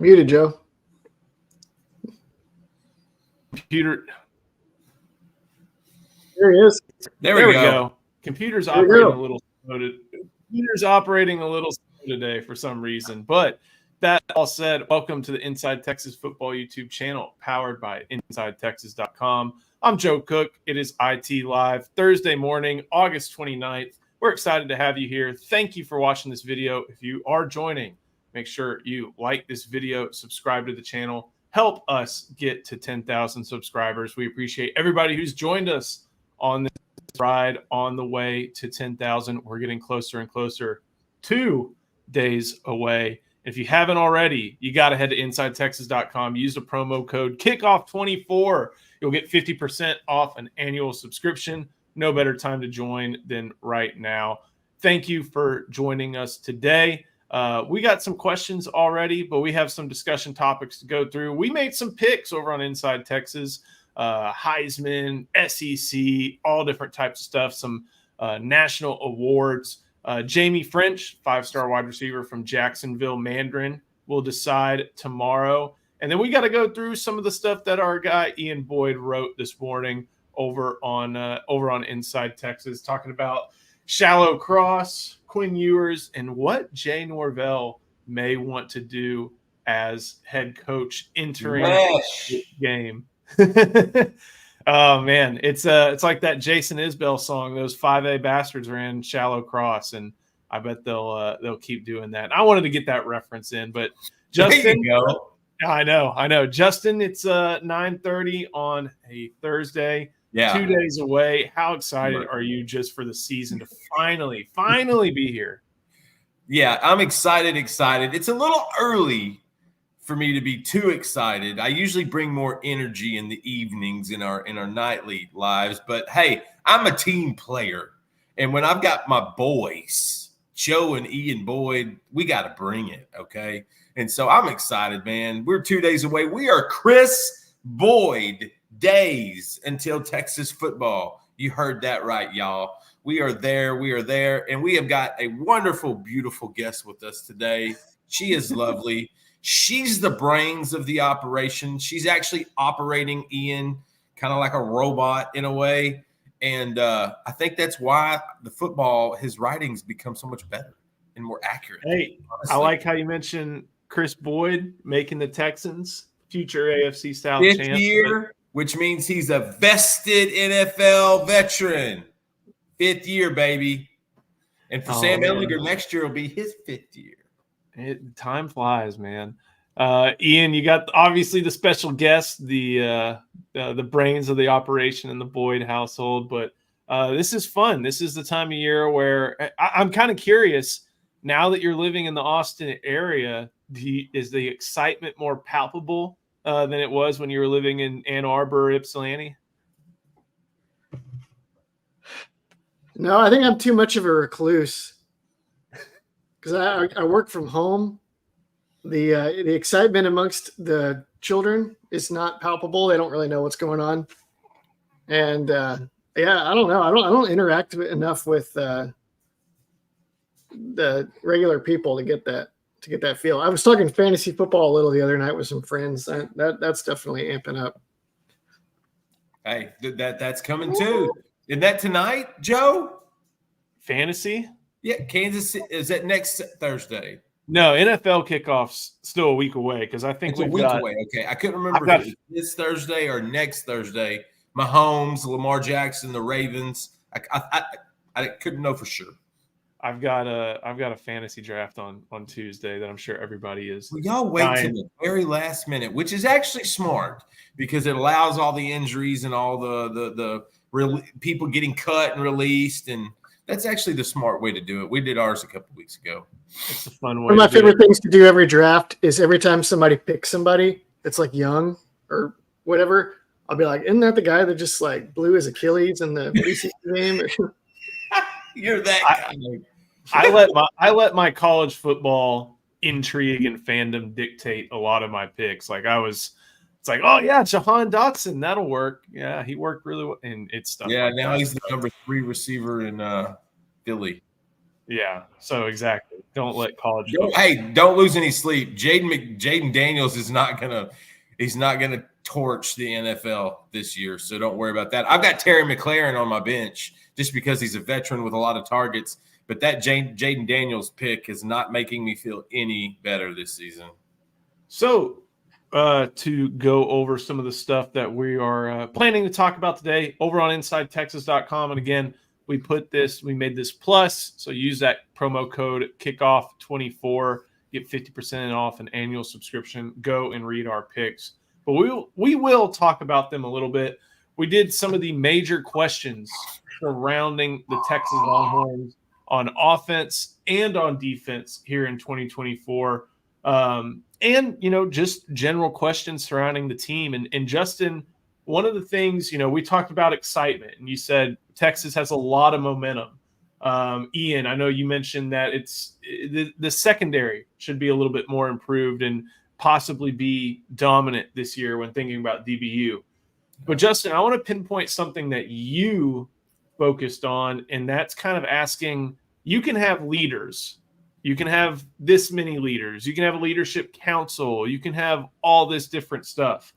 Muted, Joe. Computer. There he is. There we go. Computer's operating a little slow. Computer's operating a little slow today for some reason. But that all said, welcome to the Inside Texas Football YouTube channel, powered by InsideTexas.com. I'm Joe Cook. It is IT Live, Thursday morning, August 29th. We're excited to have you here. Thank you for watching this video. If you are joining, make sure you like this video, subscribe to the channel, help us get to 10,000 subscribers. We appreciate everybody who's joined us on this ride on the way to 10,000. We're getting closer and closer, 2 days away. If you haven't already, you got to head to InsideTexas.com. Use the promo code KICKOFF24. You'll get 50% off an annual subscription. No better time to join than right now. Thank you for joining us today. We got some questions already, but we have some discussion topics to go through. We made some picks over on Inside Texas, Heisman, SEC, all different types of stuff, some national awards. Jaime Ffrench, 5-star wide receiver from Jacksonville Mandarin, will decide tomorrow. And then we got to go through some of the stuff that our guy Ian Boyd wrote this morning over on Inside Texas, talking about shallow cross, Quinn Ewers, and what Jay Norvell may want to do as head coach entering the game. Oh man, it's like that Jason Isbell song. Those 5A bastards ran shallow cross, and I bet they'll keep doing that. I wanted to get that reference in, but Justin, I know, Justin. It's 9:30 on a Thursday. Yeah, 2 days away. How excited are you just for the season to finally be here? Yeah, I'm excited. It's a little early for me to be too excited. I usually bring more energy in the evenings in our nightly lives, but hey, I'm a team player. And when I've got my boys, Joe and Ian Boyd, we got to bring it, okay? And so I'm excited, man. We're 2 days away. We are Chris Boyd days until Texas football. You heard that right, y'all. We are there. And we have got a wonderful, beautiful guest with us today. She is lovely. She's the brains of the operation. She's actually operating Ian kind of like a robot in a way. And I think that's why his writings become so much better and more accurate. Hey, honestly. I like how you mentioned Chris Boyd making the Texans future AFC South champs. 5th year, which means he's a vested NFL veteran. 5th year, baby. And for Sam Ehlinger, next year will be his 5th year. Time flies, man. Ian, you got obviously the special guest, the brains of the operation in the Boyd household, but this is fun. This is the time of year where I'm kind of curious, now that you're living in the Austin area, is the excitement more palpable than it was when you were living in Ann Arbor or Ypsilanti? No, I think I'm too much of a recluse because I work from home. The excitement amongst the children is not palpable. They don't really know what's going on, and I don't know. I don't interact enough with the regular people to get that feel. I was talking fantasy football a little the other night with some friends. That's definitely amping up. Hey, that's coming too. Isn't that tonight, Joe? Fantasy? Yeah, Kansas City. Is that next Thursday? No, NFL kickoff's still a week away because I think it's a week away. Okay, I couldn't remember if it was this Thursday or next Thursday. Mahomes, Lamar Jackson, the Ravens. I couldn't know for sure. I've got a fantasy draft on Tuesday that I'm sure everybody is. Well, y'all wait till the very last minute, which is actually smart because it allows all the injuries and all the people getting cut and released, and that's actually the smart way to do it. We did ours a couple weeks ago. It's a fun way. One of my favorite things to do every draft is every time somebody picks somebody that's like young or whatever, I'll be like, "Isn't that the guy that just like blew his Achilles in the preseason game?" You're that guy. I let my college football intrigue and fandom dictate a lot of my picks. It's like, oh yeah, Jahan Dotson, that'll work. Yeah, he worked really well, and it's stuff. Yeah, like now that. He's the number 3 receiver in Philly. Yeah. So exactly. Don't let college. Don't lose any sleep. Jaden Daniels is not gonna torch the NFL this year, so don't worry about that. I've got Terry McLaurin on my bench just because he's a veteran with a lot of targets. But that Jaden Daniels pick is not making me feel any better this season. So to go over some of the stuff that we are planning to talk about today over on InsideTexas.com. And again, we made this plus. So use that promo code kickoff24, get 50% off an annual subscription. Go and read our picks. But we will talk about them a little bit. We did some of the major questions surrounding the Texas Longhorns on offense and on defense here in 2024. And, just general questions surrounding the team. And Justin, one of the things, we talked about excitement, and you said Texas has a lot of momentum. Ian, I know you mentioned that it's the secondary should be a little bit more improved and possibly be dominant this year when thinking about DBU. But Justin, I want to pinpoint something that you focused on, and that's kind of asking, you can have leaders. You can have this many leaders. You can have a leadership council. You can have all this different stuff.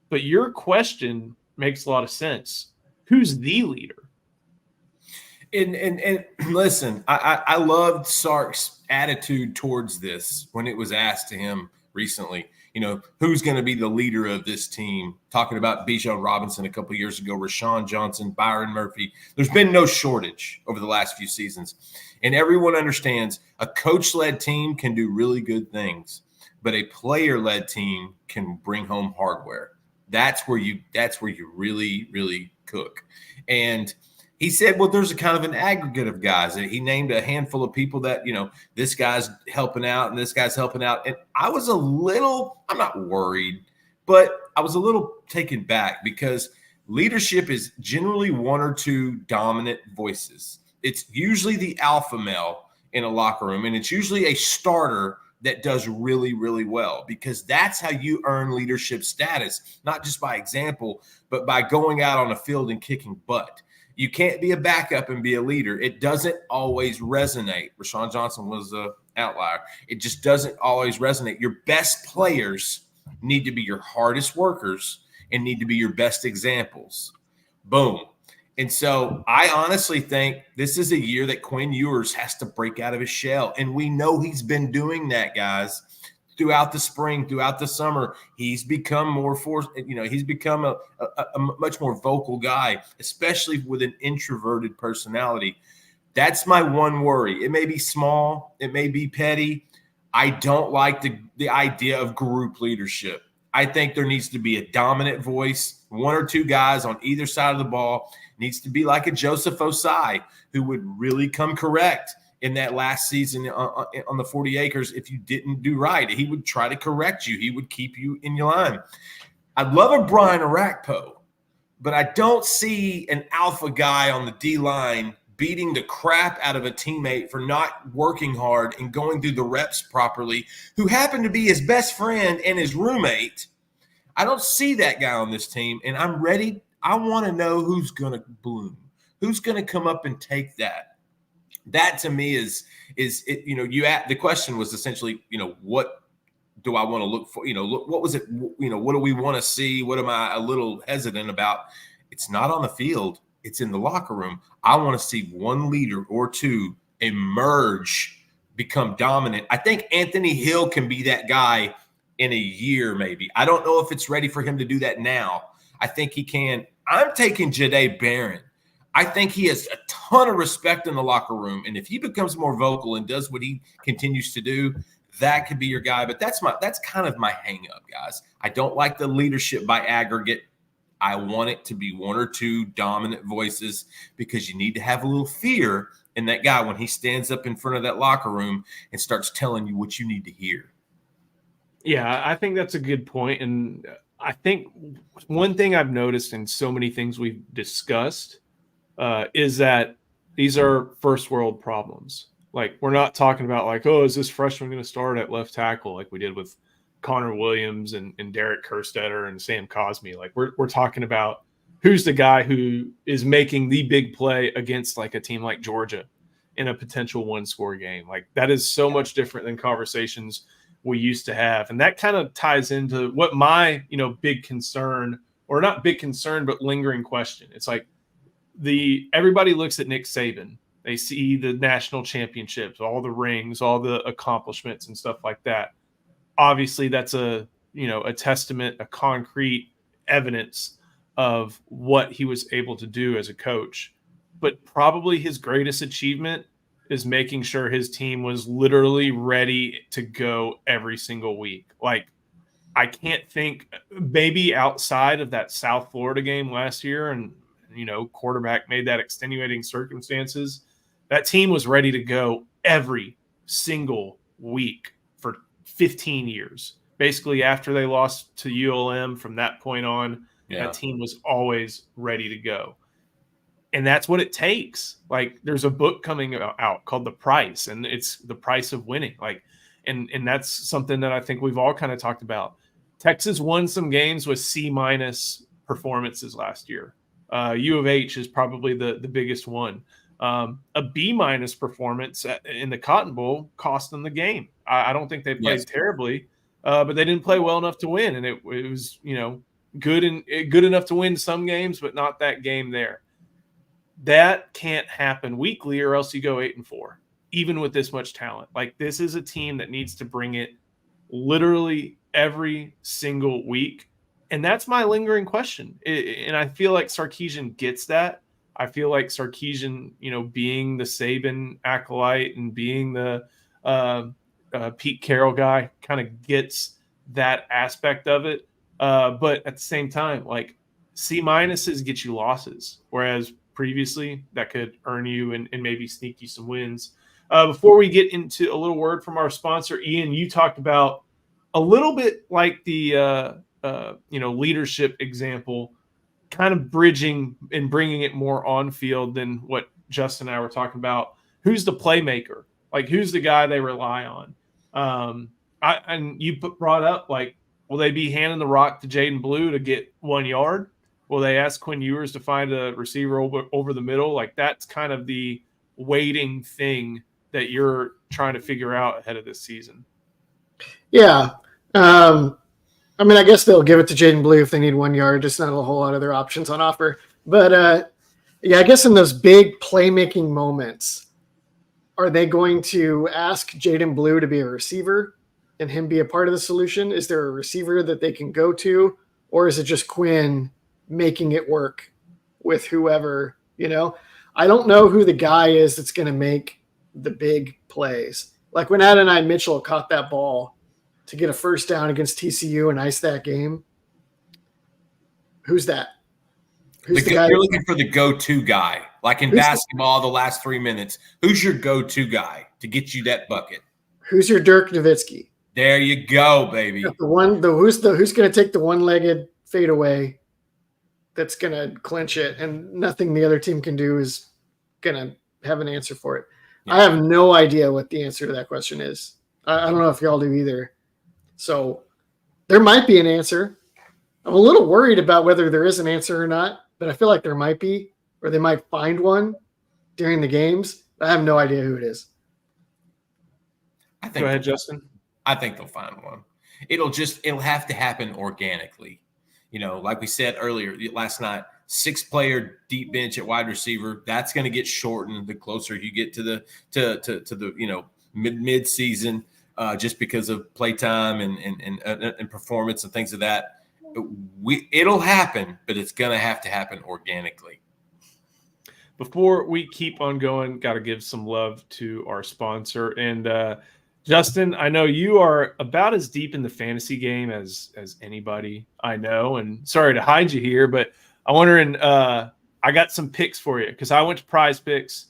But your question makes a lot of sense. Who's the leader? And listen, I loved Sark's attitude towards this when it was asked to him recently. Who's going to be the leader of this team? Talking about Bijan Robinson a couple of years ago, Rashawn Johnson, Byron Murphy. There's been no shortage over the last few seasons. And everyone understands a coach-led team can do really good things, but a player-led team can bring home hardware. That's where you really, really cook. And he said, well, there's a kind of an aggregate of guys. And he named a handful of people that, this guy's helping out and this guy's helping out. And I was I'm not worried, but I was a little taken back because leadership is generally one or two dominant voices. It's usually the alpha male in a locker room, and it's usually a starter that does really, really well, because that's how you earn leadership status, not just by example, but by going out on a field and kicking butt. You can't be a backup and be a leader. It doesn't always resonate. Rashawn Johnson was an outlier. It just doesn't always resonate. Your best players need to be your hardest workers and need to be your best examples. Boom. And so I honestly think this is a year that Quinn Ewers has to break out of his shell. And we know he's been doing that, guys. Throughout the spring, throughout the summer, he's become more he's become a much more vocal guy, especially with an introverted personality. That's my one worry. It may be small, it may be petty. I don't like the idea of group leadership. I think there needs to be a dominant voice, one or two guys on either side of the ball. Needs to be like a Joseph Osai, who would really come correct in that last season on the 40 acres. If you didn't do right, he would try to correct you. He would keep you in your line. I'd love a Brian Arakpo, but I don't see an alpha guy on the D-line beating the crap out of a teammate for not working hard and going through the reps properly, who happened to be his best friend and his roommate. I don't see that guy on this team, and I'm ready. I want to know who's going to bloom, who's going to come up and take that. That to me is it. The question was essentially, what do I want to look for? What was it? What do we want to see? What am I a little hesitant about? It's not on the field. It's in the locker room. I want to see one leader or two emerge, become dominant. I think Anthony Hill can be that guy in a year, maybe. I don't know if it's ready for him to do that now. I think he can. I'm taking Jahdae Barron. I think he has a ton of respect in the locker room. And if he becomes more vocal and does what he continues to do, that could be your guy. But that's kind of my hang up, guys. I don't like the leadership by aggregate. I want it to be one or two dominant voices, because you need to have a little fear in that guy when he stands up in front of that locker room and starts telling you what you need to hear. Yeah, I think that's a good point. And I think one thing I've noticed in so many things we've discussed is that these are first world problems. Like, we're not talking about like, oh, is this freshman going to start at left tackle like we did with Connor Williams and Derek Kerstetter and Sam Cosme. Like, we're talking about who's the guy who is making the big play against like a team like Georgia. in a potential one-score game. Like, that is so much different than conversations we used to have. And that kind of ties into what my, big concern, or not big concern, but lingering question. It's like everybody looks at Nick Saban. They see the national championships, all the rings, all the accomplishments and stuff like that. Obviously, that's a testament, a concrete evidence of what he was able to do as a coach. But probably his greatest achievement is making sure his team was literally ready to go every single week. Like, I can't think, maybe outside of that South Florida game last year, and quarterback made that extenuating circumstances, that team was ready to go every single week for 15 years. Basically, after they lost to ULM, from that point on, that team was always ready to go. And that's what it takes. Like, there's a book coming out called The Price, and it's the price of winning. Like, and that's something that I think we've all kind of talked about. Texas won some games with C- performances last year. U of H is probably the biggest one. A B- performance in the Cotton Bowl cost them the game. I don't think they played terribly, but they didn't play well enough to win. And it was, good enough to win some games, but not that game there. That can't happen weekly, or else you go 8-4, even with this much talent. Like, this is a team that needs to bring it literally every single week. And that's my lingering question. And I feel like Sarkisian gets that. I feel like Sarkisian, being the Saban acolyte and being the Pete Carroll guy, kind of gets that aspect of it. But at the same time, like, C- get you losses, whereas previously that could earn you and maybe sneak you some wins. Before we get into a little word from our sponsor, Ian, you talked about a little bit like the leadership example, kind of bridging and bringing it more on field than what Justin and I were talking about. Who's the playmaker? Like, who's the guy they rely on? And you brought up, like, will they be handing the rock to Jaden Blue to get 1 yard? Will they ask Quinn Ewers to find a receiver over the middle? Like, that's kind of the waiting thing that you're trying to figure out ahead of this season. Yeah. I mean, I guess they'll give it to Jaden Blue if they need 1 yard. Just not a whole lot of other options on offer. But, I guess in those big playmaking moments, are they going to ask Jaden Blue to be a receiver and him be a part of the solution? Is there a receiver that they can go to? Or is it just Quinn making it work with whoever, I don't know who the guy is that's going to make the big plays. Like when Adonai Mitchell caught that ball to get a first down against TCU and ice that game. Who's that? Who's the guy? You're looking for the go-to guy. Like in basketball, the last 3 minutes, who's your go-to guy to get you that bucket? Who's your Dirk Nowitzki? There you go, baby. Who's going to take the one-legged fadeaway that's going to clinch it, and nothing the other team can do is going to have an answer for it. Yeah. I have no idea what the answer to that question is. I don't know if y'all do either. So there might be an answer. I'm a little worried about whether there is an answer or not, but I feel like there might be, or they might find one during the games. I have no idea who it is. Go ahead, Justin. I think they'll find one. It'll have to happen organically. Like we said earlier last night, 6-player deep bench at wide receiver. That's going to get shortened the closer you get to the mid season, just because of playtime and performance and things of that. It'll happen, but it's going to happen organically. Before we keep on going, got to give some love to our sponsor. And Justin, I know you are about as deep in the fantasy game as anybody I know. And sorry to hide you here, but I'm wondering, I got some picks for you because I went to Prize Picks.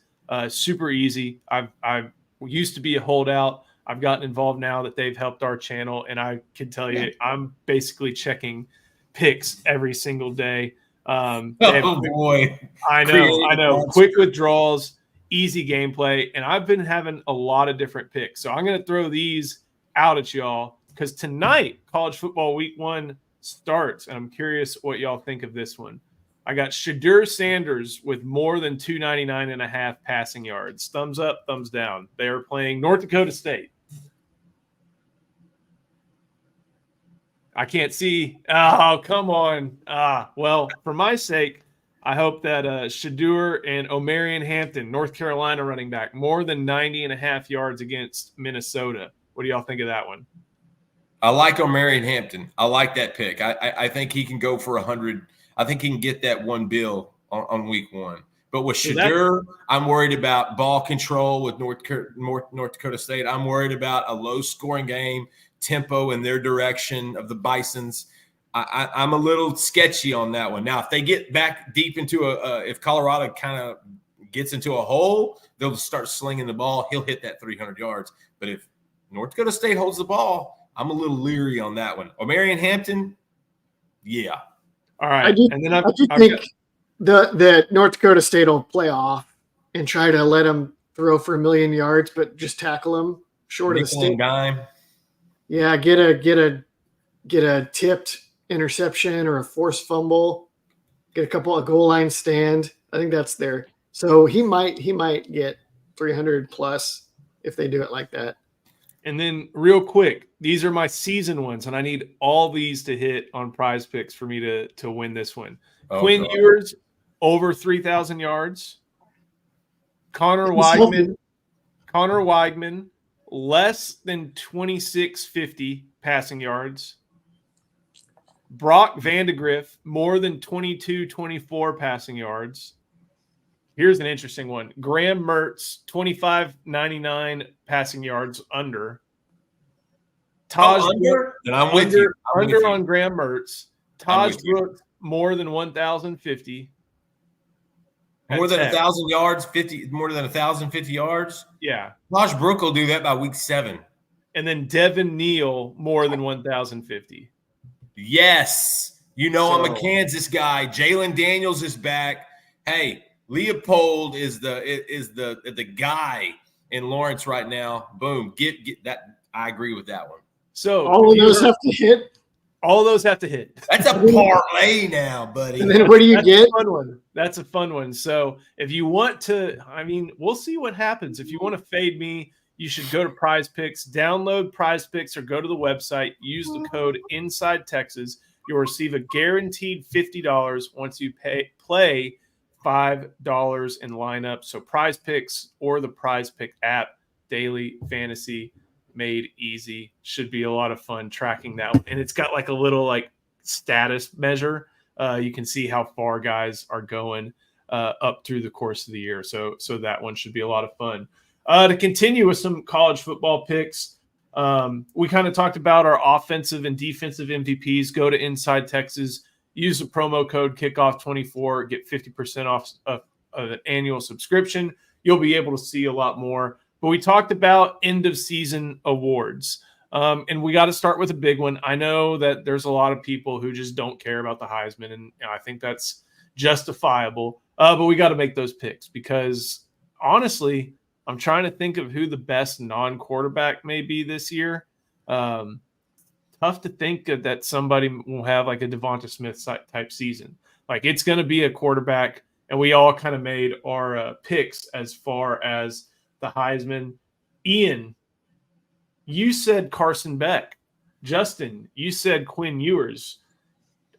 Super easy. I used to be a holdout. I've gotten involved now that they've helped our channel, and I can tell you, I'm basically checking picks every single day. Boy! I know. Quick withdrawals, easy gameplay, and I've been having a lot of different picks. So I'm going to throw these out at y'all because tonight, college football week 1 starts, and I'm curious what y'all think of this one. I got Shadur Sanders with more than 299.5 passing yards. Thumbs up, thumbs down. They are playing North Dakota State. I can't see. Oh, come on. Well, for my sake, I hope that Shadur and Omarion Hampton, North Carolina running back, more than 90.5 yards against Minnesota. What do y'all think of that one? I like Omarion Hampton. I like that pick. I think he can go for 100. I think he can get that one bill on week 1. But with Shadur, I'm worried about ball control with North Dakota State. I'm worried about a low-scoring game, tempo in their direction of the Bisons. I'm a little sketchy on that one. Now, if they get back deep into if Colorado kind of gets into a hole, they'll start slinging the ball. He'll hit that 300 yards. But if North Dakota State holds the ball, I'm a little leery on that one. Omarion Hampton, yeah. All right. I do think the North Dakota State will play off and try to let him throw for 1,000,000 yards, but just tackle him short of the stick. Dime. Yeah, get a tipped interception or a forced fumble, get a couple of goal line stand. I think that's there. So he might get 300 plus if they do it like that. And then real quick, these are my season ones, and I need all these to hit on Prize Picks for me to win this one. Quinn Ewers, over 3,000 yards. Connor Weigman, less than 2650 passing yards. Brock Vandegrift, more than 22-24 passing yards. Here's an interesting one. Graham Mertz, 25.99 passing yards under. Under? Then I'm with you. Under on Graham Mertz. Taj Brooks, more than 1,050. More than 1,000 yards, more than 1,050 yards? Yeah. Taj Brooks will do that by week 7. And then Devin Neal, more than 1,050. Yes. I'm a Kansas guy. Jalen Daniels is back. Hey, Leopold is the guy in Lawrence right now. Boom. Get that. I agree with that one. So all of those have to hit. All those have to hit. That's a parlay now, buddy. And then what do you get? A fun one. That's a fun one. So if you want to, we'll see what happens. If you want to fade me, you should go to Prize Picks, download Prize Picks, or go to the website, use the code Inside Texas. You'll receive a guaranteed $50 once you play $5 in lineup. So Prize Picks or the Prize Pick app, daily fantasy made easy. Should be a lot of fun tracking that one. And it's got like a little status measure. You can see how far guys are going up through the course of the year. So that one should be a lot of fun. To continue with some college football picks, we kind of talked about our offensive and defensive MVPs. Go to Inside Texas, use the promo code Kickoff24, get 50% off of an annual subscription. You'll be able to see a lot more. But we talked about end of season awards. And we got to start with a big one. I know that there's a lot of people who just don't care about the Heisman, and I think that's justifiable. But we got to make those picks because, honestly, I'm trying to think of who the best non-quarterback may be this year. Tough to think that somebody will have like a Devonta Smith type season. Like, it's going to be a quarterback, and we all kind of made our picks as far as the Heisman. Ian, you said Carson Beck. Justin, you said Quinn Ewers.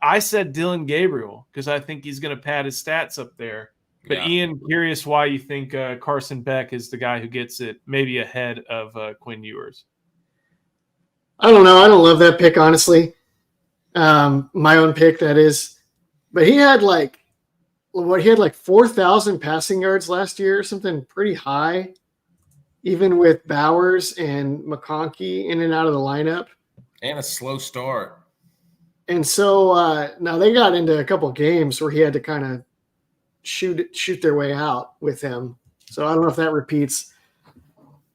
I said Dylan Gabriel because I think he's going to pad his stats up there. But yeah. Ian, curious why you think Carson Beck is the guy who gets it maybe ahead of Quinn Ewers. I don't know. I don't love that pick, honestly. My own pick, that is. But he had like 4,000 passing yards last year, something pretty high, even with Bowers and McConkey in and out of the lineup. And a slow start. And so now they got into a couple games where he had to kind of shoot their way out with him. So I don't know if that repeats.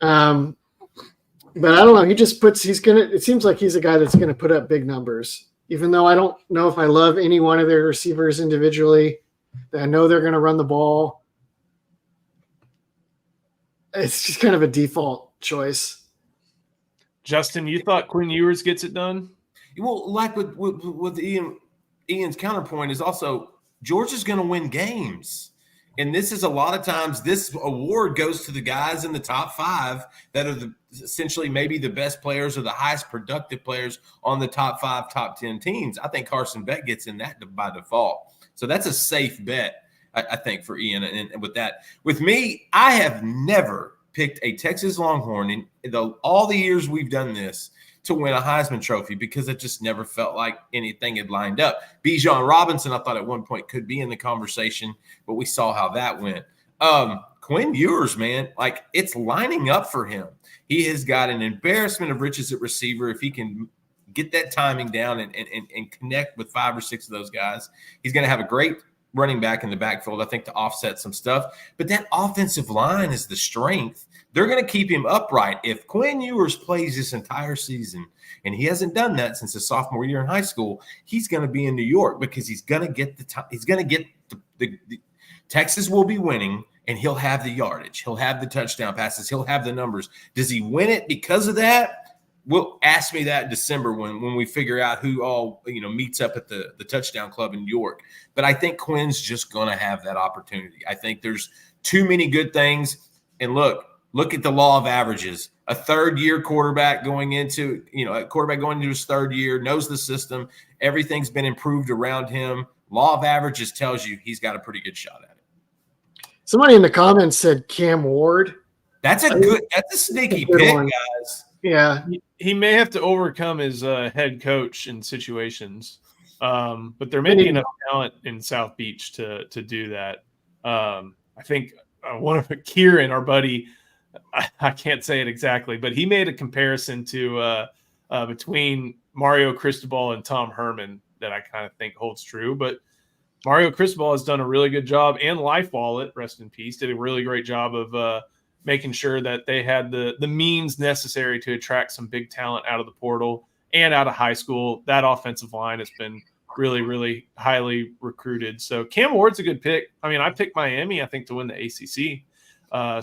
But I don't know. It seems like he's a guy that's going to put up big numbers, even though I don't know if I love any one of their receivers individually. I know they're going to run the ball. It's just kind of a default choice. Justin, you thought Quinn Ewers gets it done? Well, like with Ian's counterpoint is also Georgia's going to win games. And this is a lot of times this award goes to the guys in the top 5 that are essentially maybe the best players or the highest productive players on the top 5, top 10 teams. I think Carson Beck gets in that by default. So that's a safe bet, I think, for Ian. And with that, with me, I have never picked a Texas Longhorn in all the years we've done this to win a Heisman Trophy because it just never felt like anything had lined up. Bijan Robinson, I thought at one point could be in the conversation, but we saw how that went. Quinn Ewers, man, like it's lining up for him. He has got an embarrassment of riches at receiver. If he can get that timing down and connect with 5 or 6 of those guys, he's going to have a great running back in the backfield, I think, to offset some stuff. But that offensive line is the strength. They're going to keep him upright. If Quinn Ewers plays this entire season, and he hasn't done that since his sophomore year in high school, he's going to be in New York because he's going to get the time. He's going to get the Texas will be winning, and he'll have the yardage. He'll have the touchdown passes. He'll have the numbers. Does he win it because of that? Well, ask me that in December when we figure out who all meets up at the touchdown club in New York. But I think Quinn's just going to have that opportunity. I think there's too many good things. And look at the law of averages. A third-year quarterback going into his third year, knows the system. Everything's been improved around him. Law of averages tells you he's got a pretty good shot at it. Somebody in the comments said Cam Ward. That's a sneaky pick, guys. Yeah. He may have to overcome his head coach in situations, but there may be enough talent in South Beach to do that. I think one of Kieran, our buddy, I can't say it exactly, but he made a comparison to between Mario Cristobal and Tom Herman that I kind of think holds true. But Mario Cristobal has done a really good job, and Life Wallet, rest in peace, did a really great job of making sure that they had the means necessary to attract some big talent out of the portal and out of high school. That offensive line has been really, really highly recruited. So Cam Ward's a good pick. I mean, I picked Miami, I think, to win the ACC.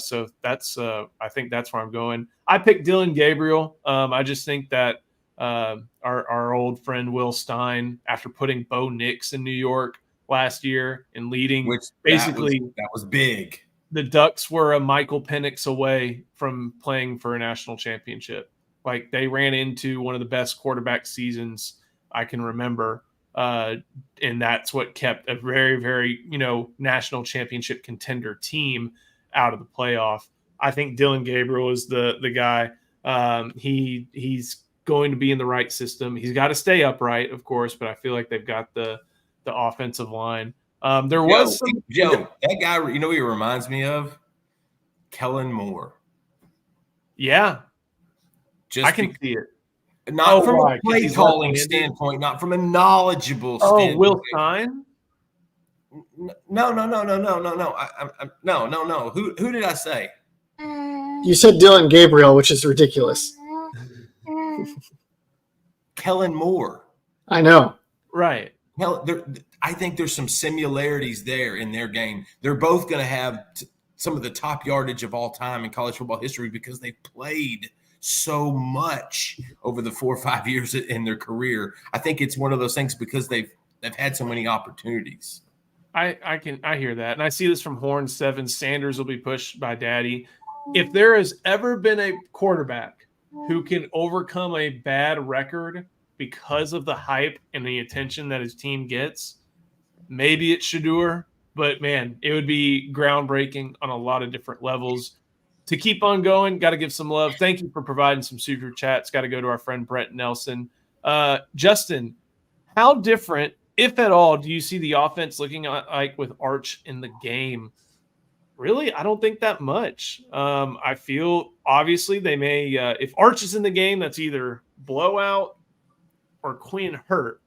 So that's I think that's where I'm going. I picked Dylan Gabriel. I just think that our old friend Will Stein, after putting Bo Nix in New York last year and leading, that was big. The Ducks were a Michael Penix away from playing for a national championship. Like, they ran into one of the best quarterback seasons I can remember. And that's what kept a very, very, national championship contender team out of the playoff. I think Dylan Gabriel is the guy. He's going to be in the right system. He's got to stay upright, of course, but I feel like they've got the offensive line. That guy, you know what he reminds me of? Kellen Moore. Yeah. I can see it. Not from a play calling standpoint, not from a knowledgeable standpoint. Oh, Will Stein? No. Who did I say? You said Dylan Gabriel, which is ridiculous. Kellen Moore. I know. Right. I think there's some similarities there in their game. They're both going to have some of the top yardage of all time in college football history because they played so much over the 4 or 5 years in their career. I think it's one of those things because they've had so many opportunities. I hear that. And I see this from Horn 7. Sanders will be pushed by Daddy. If there has ever been a quarterback who can overcome a bad record because of the hype and the attention that his team gets, maybe it's Shedeur, but man, it would be groundbreaking on a lot of different levels. To keep on going, got to give some love. Thank you for providing some super chats. Got to go to our friend Brett Nelson. Justin, how different, if at all, do you see the offense looking like with Arch in the game? Really, I don't think that much. I feel obviously they may, if Arch is in the game, that's either blowout or Quinn hurt.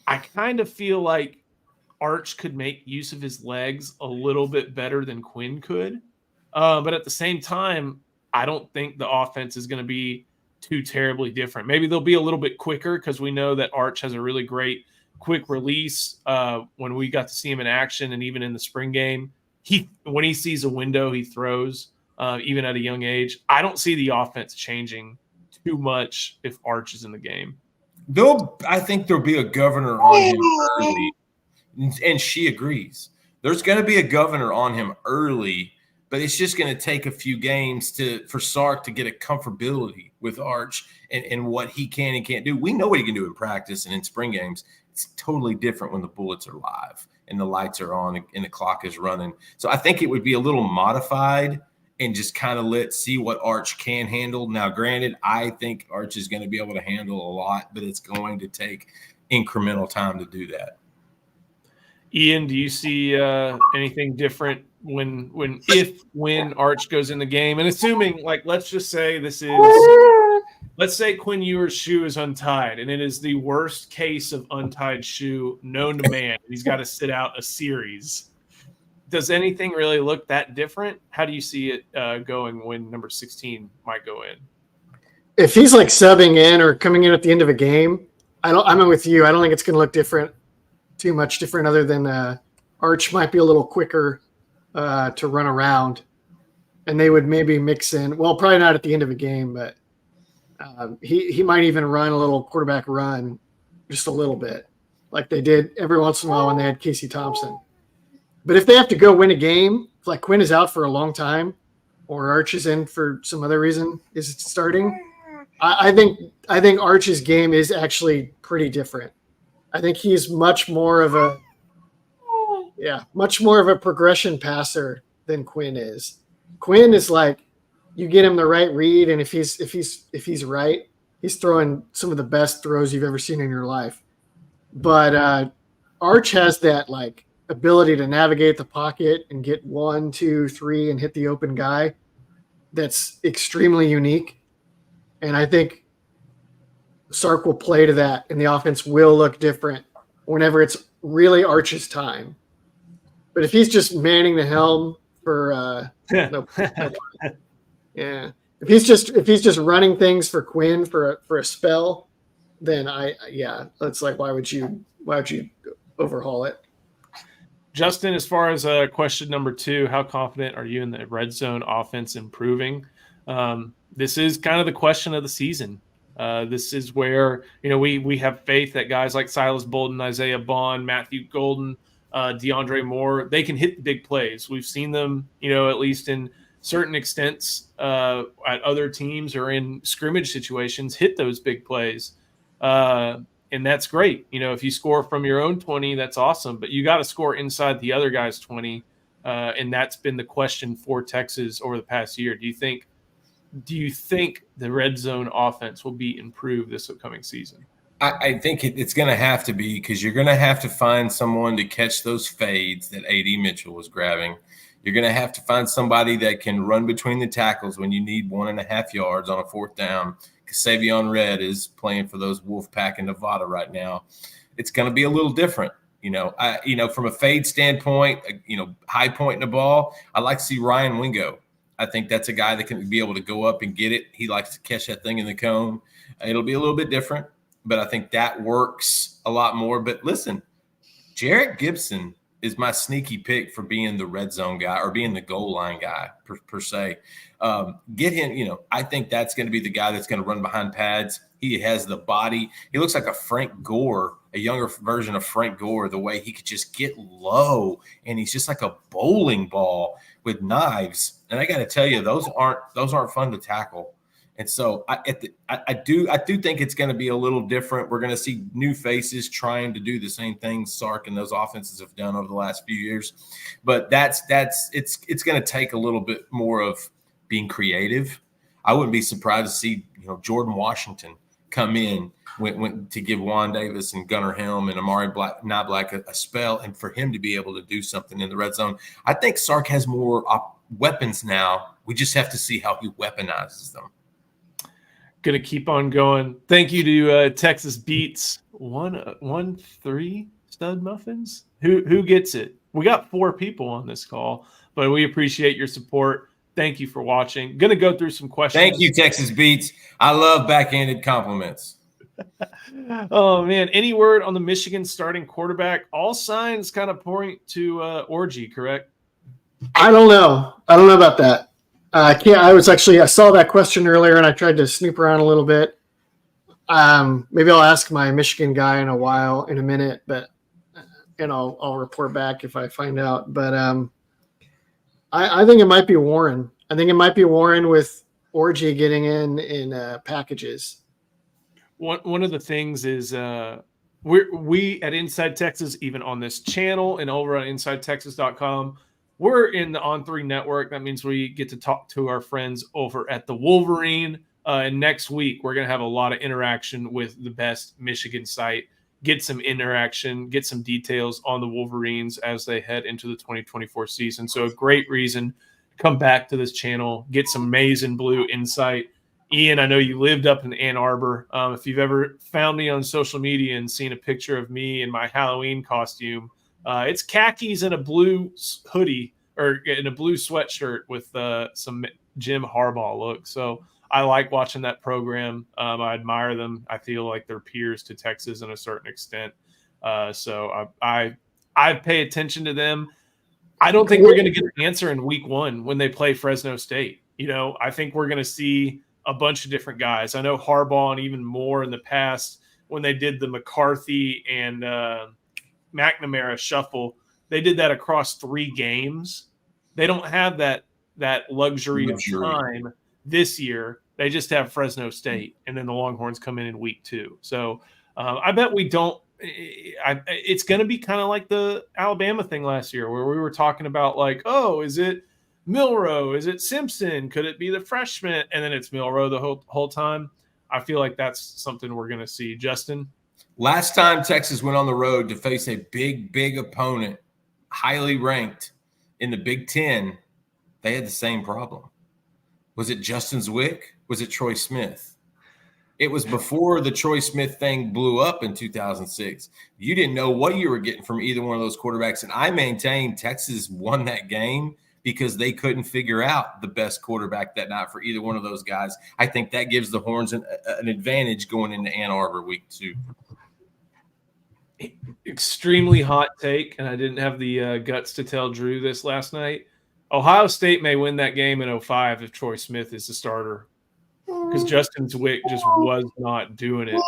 I kind of feel like Arch could make use of his legs a little bit better than Quinn could. But at the same time, I don't think the offense is going to be too terribly different. Maybe they'll be a little bit quicker because we know that Arch has a really great quick release. When we got to see him in action and even in the spring game, when he sees a window, he throws, even at a young age. I don't see the offense changing too much if Arch is in the game. I think there'll be a governor on him early. and she agrees. There's going to be a governor on him early, but it's just going to take a few games for Sark to get a comfortability with Arch and what he can and can't do. We know what he can do in practice and in spring games. It's totally different when the Bullets are live and the lights are on and the clock is running. So I think it would be a little modified and just kind of see what Arch can handle. Now, granted, I think Arch is going to be able to handle a lot, but it's going to take incremental time to do that. Ian, do you see anything different when Arch goes in the game? And assuming, like, let's just say let's say Quinn Ewer's shoe is untied, and it is the worst case of untied shoe known to man. He's got to sit out a series. Does anything really look that different? How do you see it going when number 16 might go in? If he's like subbing in or coming in at the end of a game, I'm with you. I don't think it's going to look too much different other than Arch might be a little quicker to run around, and they would maybe mix in. Well, probably not at the end of a game, but he might even run a little quarterback run just a little bit like they did every once in a while when they had Casey Thompson. But if they have to go win a game, if like Quinn is out for a long time or Arch is in for some other reason, is it starting? I think Arch's game is actually pretty different. I think he's much more of a progression passer than Quinn is. Quinn is like, you get him the right read, and if he's right, he's throwing some of the best throws you've ever seen in your life. But Arch has that like ability to navigate the pocket and get 1, 2, 3 and hit the open guy. That's extremely unique, and I think Sark will play to that, and the offense will look different whenever it's really Arch's time. But if he's just manning the helm for yeah, if he's just running things for Quinn for a spell, then it's like why would you overhaul it? Justin, as far as question number 2, how confident are you in the red zone offense improving? This is kind of the question of the season. This is where, we have faith that guys like Silas Bolden, Isaiah Bond, Matthew Golden, DeAndre Moore, they can hit the big plays. We've seen them, at least in certain extents at other teams or in scrimmage situations, hit those big plays. And that's great. If you score from your own 20, that's awesome. But you got to score inside the other guy's 20. And that's been the question for Texas over the past year. Do you think the red zone offense will be improved this upcoming season? I think it's going to have to be, because you're going to have to find someone to catch those fades that A.D. Mitchell was grabbing. You're going to have to find somebody that can run between the tackles when you need 1.5 yards on a 4th down. Savion Red is playing for those Wolfpack in Nevada right now. It's going to be a little different. From a fade standpoint, high point in the ball, I like to see Ryan Wingo. I think that's a guy that can be able to go up and get it. He likes to catch that thing in the cone. It'll be a little bit different, but I think that works a lot more. But listen, Jarrett Gibson is my sneaky pick for being the red zone guy or being the goal line guy per se. Get him, I think that's going to be the guy that's going to run behind pads. He has the body. He looks like a Frank Gore, a younger version of Frank Gore, the way he could just get low, and he's just like a bowling ball with knives. And I got to tell you, those aren't fun to tackle. And so I do think it's going to be a little different. We're going to see new faces trying to do the same thing Sark and those offenses have done over the last few years. But it's going to take a little bit more of being creative. I wouldn't be surprised to see Jordan Washington come in went to give Juan Davis and Gunnar Helm and Amari Knobloch a spell, and for him to be able to do something in the red zone. I think Sark has more weapons now. We just have to see how he weaponizes them. Gonna keep on going. Thank you to Texas Beats 113 Stud Muffins. Who gets it? We got 4 people on this call, but we appreciate your support. Thank you for watching. Gonna go through some questions. Thank you, Texas Beats. I love backhanded compliments. Oh man, any word on the Michigan starting quarterback? All signs kind of point to Orgy, correct? I don't know about that. I saw that question earlier and I tried to snoop around a little bit. Maybe I'll ask my Michigan guy in a minute, but and I'll report back if I find out. But I think it might be Warren. I think it might be Warren with Orgy getting in packages. One of the things is we at Inside Texas, even on this channel and over on InsideTexas.com, we're in the On3 network. That means we get to talk to our friends over at the Wolverine. And next week, we're going to have a lot of interaction with the best Michigan site, get some interaction, get some details on the Wolverines as they head into the 2024 season. So a great reason to come back to this channel, get some maize and blue insight. Ian, I know you lived up in Ann Arbor. If you've ever found me on social media and seen a picture of me in my Halloween costume, it's khakis and a blue hoodie or in a blue sweatshirt with some Jim Harbaugh look. So I like watching that program. I admire them. I feel like they're peers to Texas in a certain extent. So I pay attention to them. I don't think we're going to get an answer in week 1 when they play Fresno State. I think we're going to see a bunch of different guys. I know Harbaugh and even more in the past when they did the McCarthy and McNamara shuffle, they did that across 3 games. They don't have that luxury of time this year. They just have Fresno State, and then the Longhorns come in week 2. So I bet we don't. It's going to be kind of like the Alabama thing last year, where we were talking about like, oh, is it Milroe? Is it Simpson? Could it be the freshman? And then it's Milroe the whole time. I feel like that's something we're going to see. Justin? Last time Texas went on the road to face a big opponent, highly ranked in the Big Ten, they had the same problem. Was it Justin Zwick? Was it Troy Smith? It was before the Troy Smith thing blew up in 2006. You didn't know what you were getting from either one of those quarterbacks. And I maintain Texas won that game because they couldn't figure out the best quarterback that night for either one of those guys. I think that gives the Horns an advantage going into Ann Arbor week 2. Extremely hot take, and I didn't have the guts to tell Drew this last night. Ohio State may win that game in 05 if Troy Smith is the starter, because Justin Zwick just was not doing it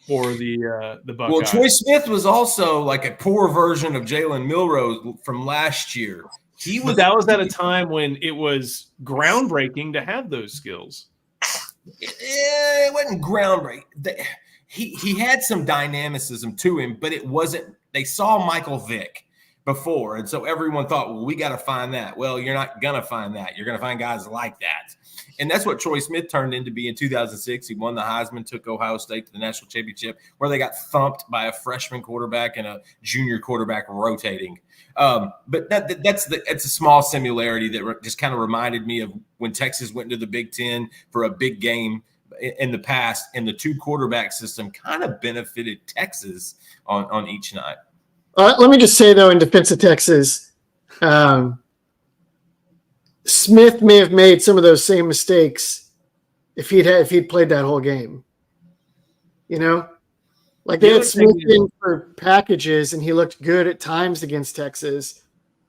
for the Buckeyes. Well, Troy Smith was also like a poor version of Jalen Milroe from last year. But that was at a time when it was groundbreaking to have those skills. It wasn't groundbreaking. He had some dynamicism to him, but it wasn't. They saw Michael Vick before, and so everyone thought, well, we got to find that. Well, you're not going to find that. You're going to find guys like that. And that's what Troy Smith turned into be in 2006. He won the Heisman, took Ohio State to the national championship, where they got thumped by a freshman quarterback and a junior quarterback rotating. But it's a small similarity that just kind of reminded me of when Texas went into the Big Ten for a big game in the past, and the 2 quarterback system kind of benefited Texas on each night. Let me just say, though, in defense of Texas, Smith may have made some of those same mistakes if he'd played that whole game. Like they had Smith in for packages, and he looked good at times against Texas.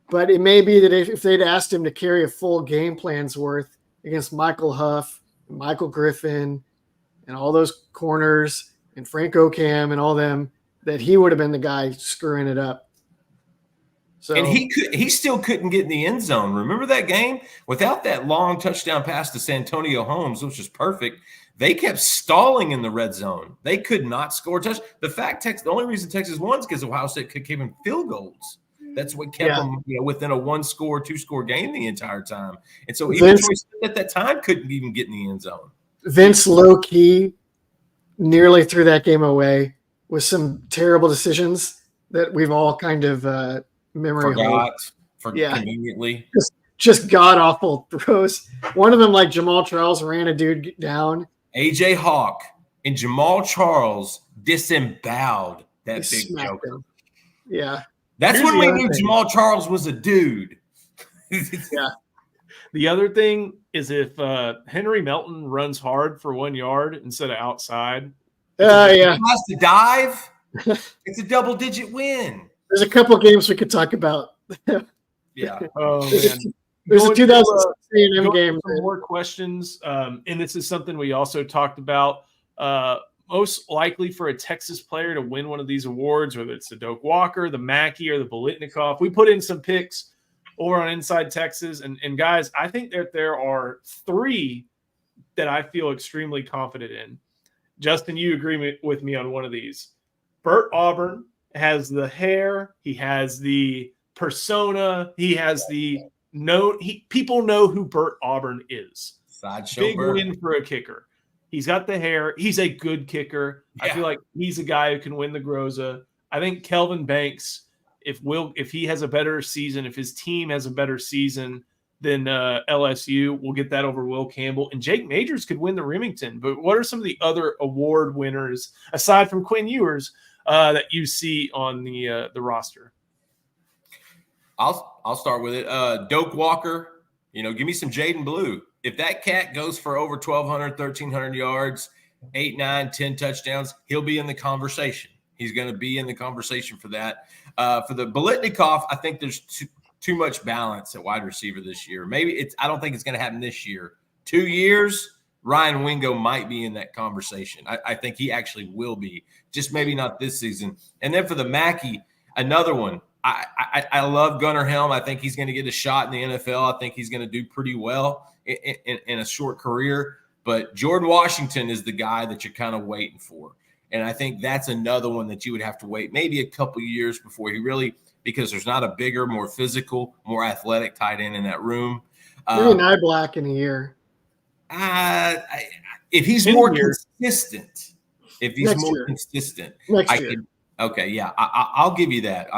But it may be that if they'd asked him to carry a full game plan's worth against Michael Huff, Michael Griffin, and all those corners, and Frank Okam and all them, that he would have been the guy screwing it up. So, and he still couldn't get in the end zone. Remember that game? Without that long touchdown pass to Santonio Holmes, which was perfect, they kept stalling in the red zone. They could not score touch. The only reason Texas won is because Ohio State could give them field goals. That's what kept them within a 1-score, 2-score game the entire time. And so even Troy Smith at that time couldn't even get in the end zone. Vince low-key nearly threw that game away with some terrible decisions that we've all kind of conveniently. Just god-awful throws. One of them, like Jamal Charles, ran a dude down. A.J. Hawk and Jamal Charles disemboweled that big joker. Yeah. That's when we knew Jamal Charles was a dude. Yeah. The other thing is if Henry Melton runs hard for 1 yard instead of outside. Yeah. He has to dive. It's a double-digit win. There's a couple games we could talk about. Yeah. Oh, man. There's a 2016 game. Some more questions, and this is something we also talked about. most likely for a Texas player to win one of these awards, whether it's the Doak Walker, the Mackey, or the Bolitnikoff. We put in some picks over on Inside Texas. And guys, I think that there are 3 that I feel extremely confident in. Justin, you agree with me on one of these. Bert Auburn has the hair. He has the persona. He has the people know who Bert Auburn is. Sideshow Big Bert. win for a kicker. He's got the hair. He's a good kicker. Yeah. I feel like he's a guy who can win the Groza. I think Kelvin Banks, if he has a better season, if his team has a better season than LSU, we'll get that over Will Campbell. And Jake Majors could win the Remington. But what are some of the other award winners, aside from Quinn Ewers, that you see on the roster? I'll start with it. Doak Walker, give me some Jaden Blue. If that cat goes for over 1,200, 1,300 yards, 8, 9, 10 touchdowns, he'll be in the conversation. He's going to be in the conversation for that. For the Bolitnikoff, I think there's too much balance at wide receiver this year. I don't think it's going to happen this year. 2 years, Ryan Wingo might be in that conversation. I think he actually will be, just maybe not this season. And then for the Mackey, another one. I love Gunnar Helm. I think he's going to get a shot in the NFL. I think he's going to do pretty well in a short career. But Jordan Washington is the guy that you're kind of waiting for. And I think that's another one that you would have to wait maybe a couple of years before he really, because there's not a bigger, more physical, more athletic tight end in that room. Maybe an eye black in a year. If he's more consistent, Next year. Okay, yeah, I'll give you that.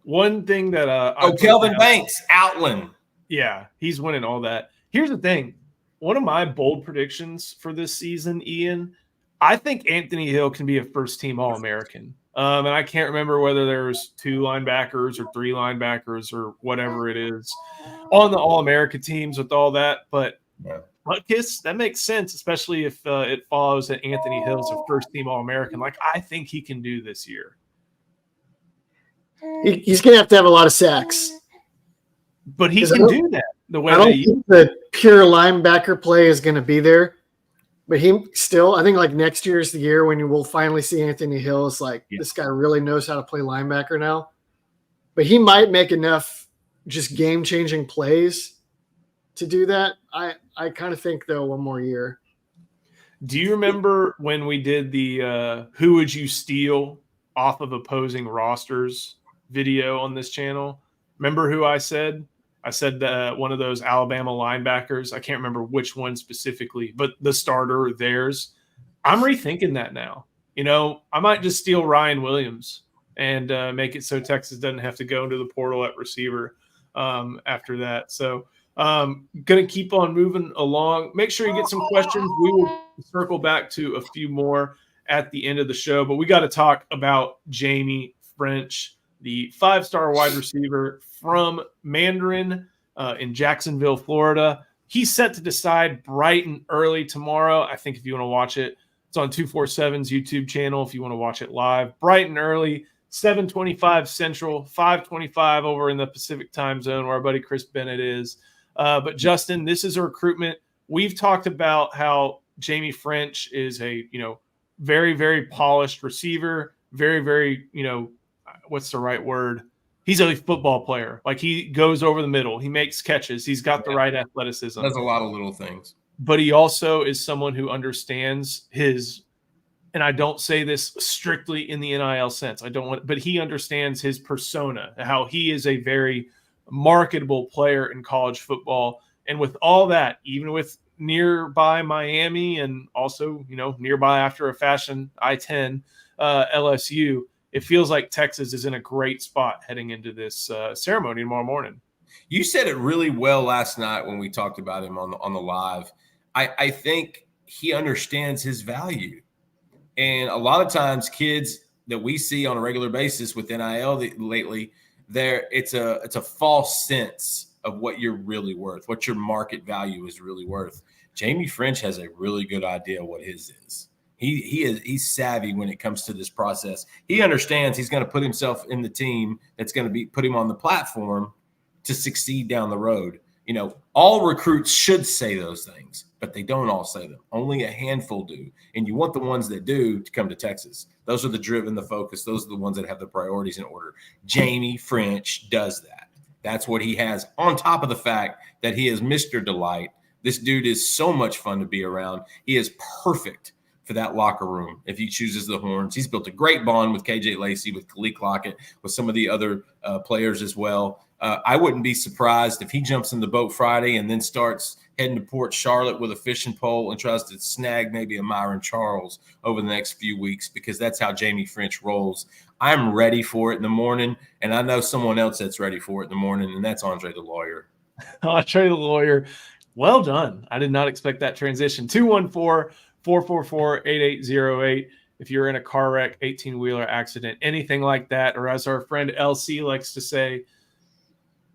One thing that Kelvin Banks, Outland. Yeah, he's winning all that. Here's the thing. One of my bold predictions for this season, Ian, I think Anthony Hill can be a first-team All-American. And I can't remember whether there's 2 linebackers or 3 linebackers or whatever it is on the All-America teams with all that. But Butkus, that makes sense, especially if it follows that Anthony Hill's a first-team All-American. Like, I think he can do this year. He's going to have a lot of sacks. But he can do that the way I don't think the pure linebacker play is going to be there. But I think like next year is the year when you will finally see Anthony Hill is like, this guy really knows how to play linebacker now. But he might make enough just game-changing plays to do that. I kind of think, though, one more year. Do you remember when we did the who would you steal off of opposing rosters video on this channel? Remember who I said? I said one of those Alabama linebackers. I can't remember which one specifically, but the starter, theirs. I'm rethinking that now. I might just steal Ryan Williams and make it so Texas doesn't have to go into the portal at receiver after that. So going to keep on moving along. Make sure you get some questions. We will circle back to a few more at the end of the show, but we got to talk about Jaime Ffrench, the 5-star wide receiver from Mandarin in Jacksonville, Florida. He's set to decide bright and early tomorrow. I think if you want to watch it, it's on 247's YouTube channel if you want to watch it live. Bright and early, 7:25 Central, 5:25 over in the Pacific time zone where our buddy Chris Bennett is. But Justin, this is a recruitment. We've talked about how Jaime Ffrench is a, very, very polished receiver, very, very, what's the right word? He's a football player. Like, he goes over the middle. He makes catches. He's got the right athleticism. Does a lot of little things. But he also is someone who understands his, and I don't say this strictly in the NIL sense. But he understands his persona, how he is a very marketable player in college football. And with all that, even with nearby Miami and also, nearby after a fashion I-10 LSU, it feels like Texas is in a great spot heading into this ceremony tomorrow morning. You said it really well last night when we talked about him on the live. I think he understands his value. And a lot of times kids that we see on a regular basis with NIL lately, it's a false sense of what you're really worth, what your market value is really worth. Jaime Ffrench has a really good idea what his is. He's savvy when it comes to this process. He understands he's going to put himself in the team that's going to put him on the platform to succeed down the road. all recruits should say those things, but they don't all say them. Only a handful do. And you want the ones that do to come to Texas. Those are the driven, the focus. Those are the ones that have the priorities in order. Jaime Ffrench does that. That's what he has, on top of the fact that he is Mr. Delight. This dude is so much fun to be around. He is perfect for that locker room if he chooses the Horns. He's built a great bond with KJ Lacey, with Kalik Lockett, with some of the other players as well. I wouldn't be surprised if he jumps in the boat Friday and then starts heading to Port Charlotte with a fishing pole and tries to snag maybe a Myron Charles over the next few weeks, because that's how Jaime Ffrench rolls. I'm ready for it in the morning, and I know someone else that's ready for it in the morning, and that's Andre the Lawyer. Andre the Lawyer. Well done. I did not expect that transition. 214-444-8808. If you're in a car wreck, 18-wheeler accident, anything like that, or as our friend LC likes to say,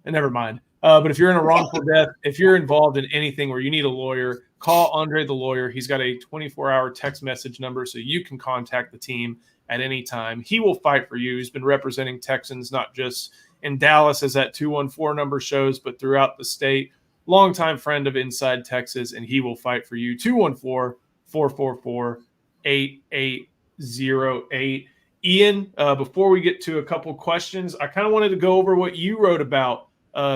and never mind. But if you're in a wrongful death, if you're involved in anything where you need a lawyer, call Andre the Lawyer. He's got a 24-hour text message number, so you can contact the team at any time. He will fight for you. He's been representing Texans not just in Dallas, as that 214 number shows, but throughout the state. Longtime friend of Inside Texas, and he will fight for you. 214-444-8808. Ian, before we get to a couple questions, I kind of wanted to go over what you wrote about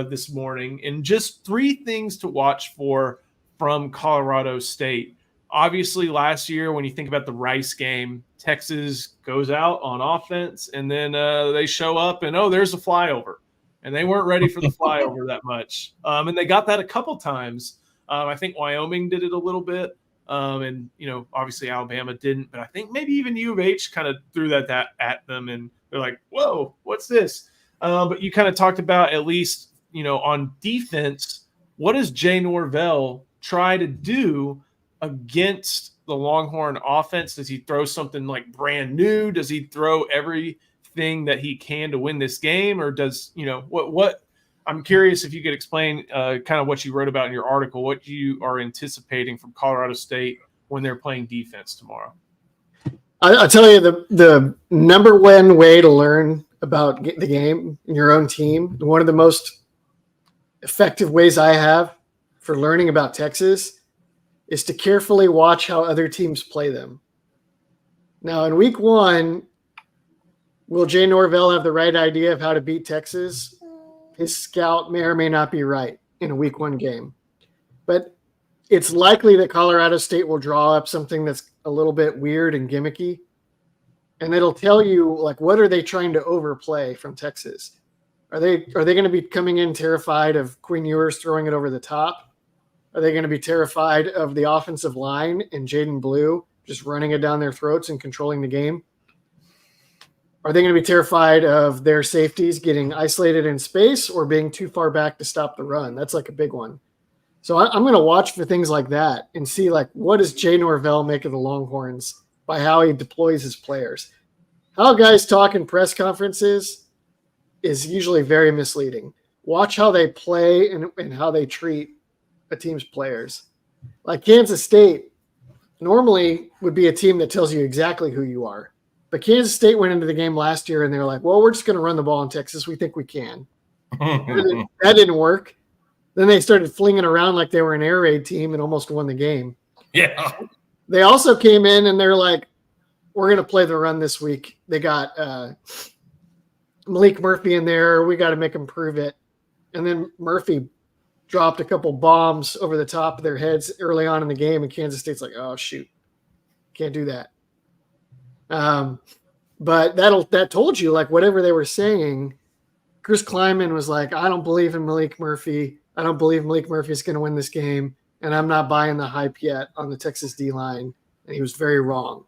this morning and just 3 things to watch for from Colorado State. Obviously, last year, when you think about the Rice game, Texas goes out on offense, and then they show up, and, there's a flyover. And they weren't ready for the flyover that much. And they got that a couple times. I think Wyoming did it a little bit. And, obviously Alabama didn't. But I think maybe even U of H kind of threw that at them. And they're like, whoa, what's this? But you kind of talked about, at least, on defense, what does Jay Norvell try to do against the Longhorn offense? Does he throw something like brand new? Does he throw everything that he can to win this game? Or does, what I'm curious if you could explain kind of what you wrote about in your article, what you are anticipating from Colorado State when they're playing defense tomorrow. I'll tell you the number one way to learn about the game in your own team, one of the most effective ways I have for learning about Texas is to carefully watch how other teams play them. Now, in week 1, will Jay Norvell have the right idea of how to beat Texas? His scout may or may not be right in a week 1 game. But it's likely that Colorado State will draw up something that's a little bit weird and gimmicky. And it'll tell you, like, what are they trying to overplay from Texas? Are they going to be coming in terrified of Quinn Ewers throwing it over the top? Are they going to be terrified of the offensive line and Jaden Blue just running it down their throats and controlling the game? Are they going to be terrified of their safeties getting isolated in space or being too far back to stop the run? That's like a big one. So I'm going to watch for things like that and see, like, what does Jay Norvell make of the Longhorns by how he deploys his players? How guys talk in press conferences is usually very misleading. Watch how they play and how they treat a team's players. Like Kansas State normally would be a team that tells you exactly who you are. But Kansas State went into the game last year and they're like, well, we're just going to run the ball in Texas. We think we can. That didn't work. Then they started flinging around like they were an air raid team and almost won the game. Yeah. They also came in and they're like, we're going to play the run this week. They got Malik Murphy in there. We got to make them prove it. And then Murphy dropped a couple bombs over the top of their heads early on in the game, and Kansas State's like, oh, shoot, can't do that. But that told you, like, whatever they were saying, Chris Kleiman was like, I don't believe in Malik Murphy. I don't believe Malik Murphy is going to win this game, and I'm not buying the hype yet on the Texas D-line. And he was very wrong.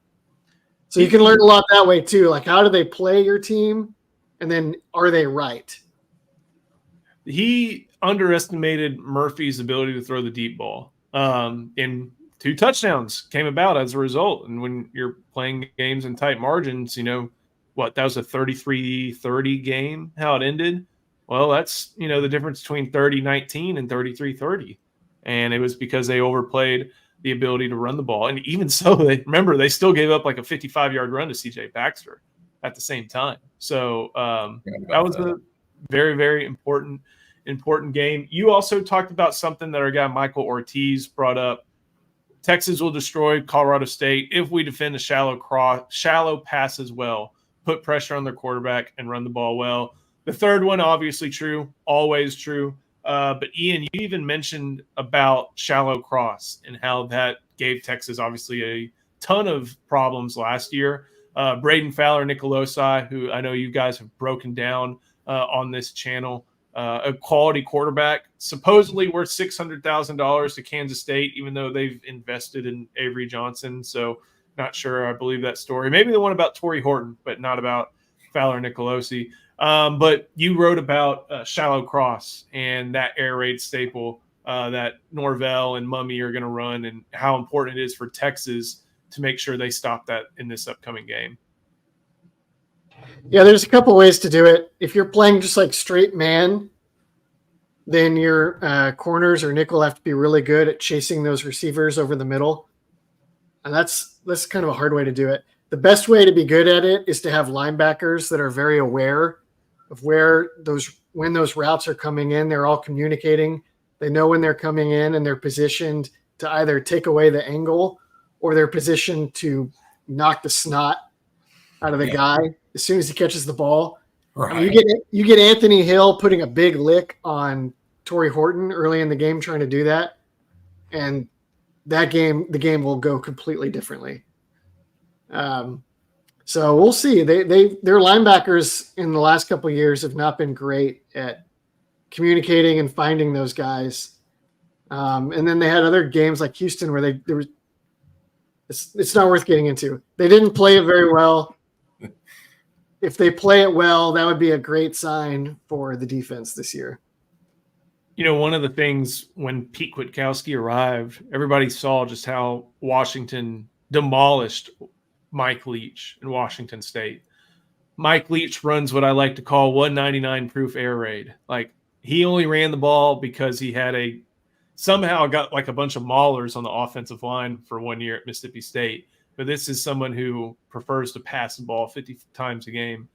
So you can learn a lot that way too. Like, how do they play your team? And then are they right? He underestimated Murphy's ability to throw the deep ball. And 2 touchdowns came about as a result. And when you're playing games in tight margins, that was a 33-30 game, how it ended. Well, that's, the difference between 30-19 and 33-30. And it was because they overplayed the ability to run the ball. And even so, they still gave up like a 55-yard run to CJ Baxter at the same time. So that was a very, very important important game. You also talked about something that our guy Michael Ortiz brought up. Texas will destroy Colorado State if we defend the shallow passes well, put pressure on their quarterback, and run the ball well. The third one, obviously true, always true. But Ian, you even mentioned about shallow cross and how that gave Texas obviously a ton of problems last year. Braden Fowler, Nicolosi, who I know you guys have broken down on this channel, a quality quarterback, supposedly worth $600,000 to Kansas State, even though they've invested in Avery Johnson. So not sure I believe that story. Maybe the one about Torrey Horton, but not about Fowler Nicolosi. But you wrote about shallow cross and that air raid staple that Norvell and Mummy are going to run, and how important it is for Texas to make sure they stop that in this upcoming game. Yeah, there's a couple ways to do it. If you're playing just like straight man, then your corners or nickel have to be really good at chasing those receivers over the middle. And that's kind of a hard way to do it. The best way to be good at it is to have linebackers that are very aware of when those routes are coming in. They're all communicating. They know when they're coming in, and they're positioned to either take away the angle or they're positioned to knock the snot out of the guy as soon as he catches the ball. Right. I mean, you get Anthony Hill putting a big lick on Torrey Horton early in the game trying to do that, and the game will go completely differently. So we'll see. Their linebackers in the last couple of years have not been great at communicating and finding those guys. And then they had other games like Houston where it's not worth getting into. They didn't play it very well. If they play it well, that would be a great sign for the defense this year. You know, one of the things when Pete Kwiatkowski arrived, everybody saw just how Washington demolished Mike Leach in Washington State. Mike Leach runs what I like to call 199 proof air raid. Like, he only ran the ball because he had somehow got like a bunch of maulers on the offensive line for 1 year at Mississippi State. But this is someone who prefers to pass the ball 50 times a game.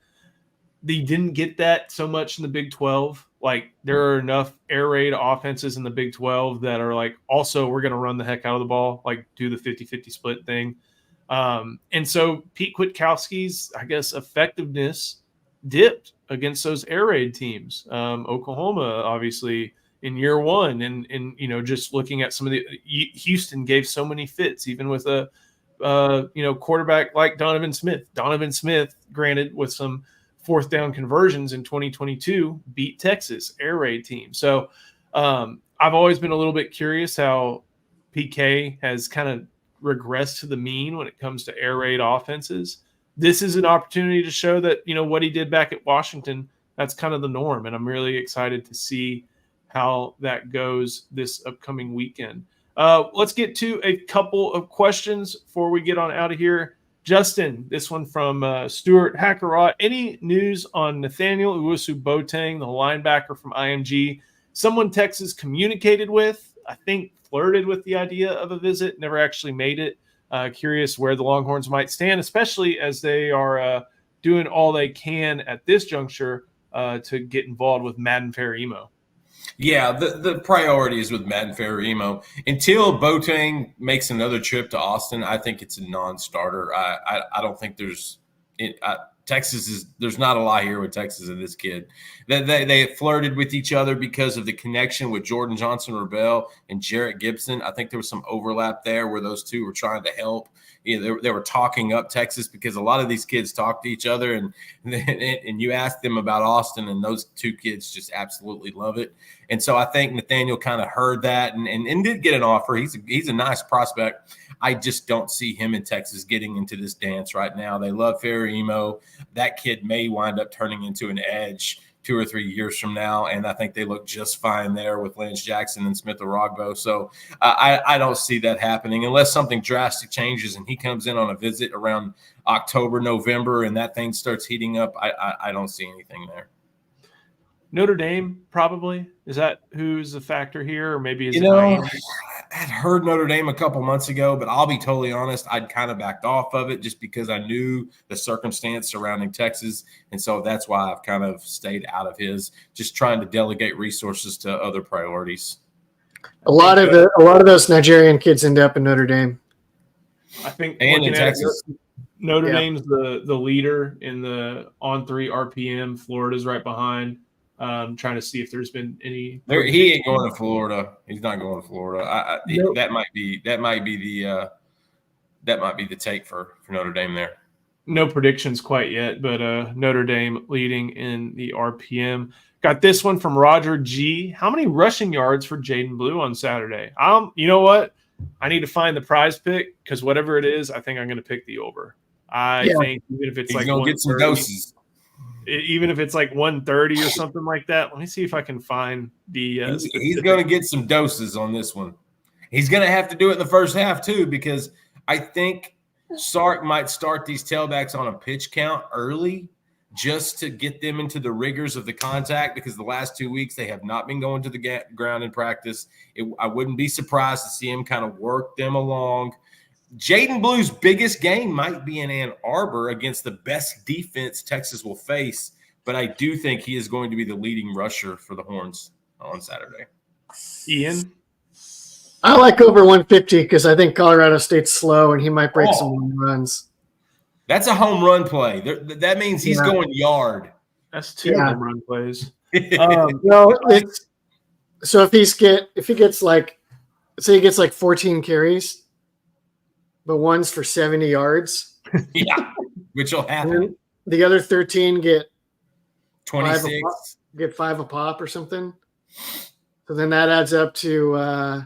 They didn't get that so much in the Big 12. Like, there are enough air raid offenses in the Big 12 that are like, also, we're going to run the heck out of the ball, like do the 50-50 split thing. And so Pete Kwiatkowski's, I guess, effectiveness dipped against those air raid teams. Oklahoma, obviously, in year one, and you know, just looking at some of the Houston gave so many fits, even with a quarterback like Donovan Smith. Donovan Smith, granted, with some fourth down conversions in 2022, beat Texas air raid team. So I've always been a little bit curious how PK has kind of regressed to the mean when it comes to air raid offenses. This is an opportunity to show that, you know, what he did back at Washington, that's kind of the norm. And I'm really excited to see how that goes this upcoming weekend. Let's get to a couple of questions before we get on out of here. Justin, this one from Stuart Hackerot. Any news on Nathaniel Uwasu-Boateng, the linebacker from IMG? Someone Texas communicated with, I think flirted with the idea of a visit, never actually made it. Curious where the Longhorns might stand, especially as they are doing all they can at this juncture to get involved with Madden Fair Emo. Yeah, the priority is with Madden Fair Emo. Until Boateng makes another trip to Austin, I think it's a non-starter. I don't think there's there's not a lot here with Texas and this kid. They flirted with each other because of the connection with Jordan Johnson-Rebel and Jarrett Gibson. I think there was some overlap there where those two were trying to help. You know, they were talking up Texas because a lot of these kids talk to each other, and you ask them about Austin, and those two kids just absolutely love it. And so I think Nathaniel kind of heard that and did get an offer. He's a nice prospect. I just don't see him in Texas getting into this dance right now. They love Fair Emo. That kid may wind up turning into an edge 2 or 3 years from now, and I think they look just fine there with Lance Jackson and Smith Orogbo. So I don't see that happening unless something drastic changes and he comes in on a visit around October, November, and that thing starts heating up. I don't see anything there. Notre Dame, probably. Is that who's the factor here, or maybe is it Miami? had heard Notre Dame a couple months ago, but I'll be totally honest, I'd kind of backed off of it just because I knew the circumstance surrounding Texas. And so that's why I've kind of stayed out of his, just trying to delegate resources to other priorities. A lot of those Nigerian kids end up in Notre Dame. I think and in Texas. Notre Dame's the leader in the on-3 RPM. Florida's right behind. Trying to see if there's been any. He ain't going to Florida. He's not going to Florida. Nope. That might be the take for Notre Dame there. No predictions quite yet, but Notre Dame leading in the RPM. Got this one from Roger G. How many rushing yards for Jaden Blue on Saturday? You know what? I need to find the prize pick because whatever it is, I think I'm going to pick the over. I think even if it's he's like going to get some doses. Even if it's like 130 or something like that. Let me see if I can find the. He's going to get some doses on this one. He's going to have to do it in the first half too, because I think Sark might start these tailbacks on a pitch count early just to get them into the rigors of the contact, because the last 2 weeks they have not been going to the ground in practice. I wouldn't be surprised to see him kind of work them along. Jaden Blue's biggest game might be in Ann Arbor against the best defense Texas will face, but I do think he is going to be the leading rusher for the Horns on Saturday. Ian? I like over 150 because I think Colorado State's slow and he might break some home runs. That's a home run play. That means he's going yard. That's two home run plays. So if he gets like, say he gets like 14 carries, but one's for 70 yards. Yeah, which will happen. The other 13 get 26. Get 5 a pop or something. So then that adds up to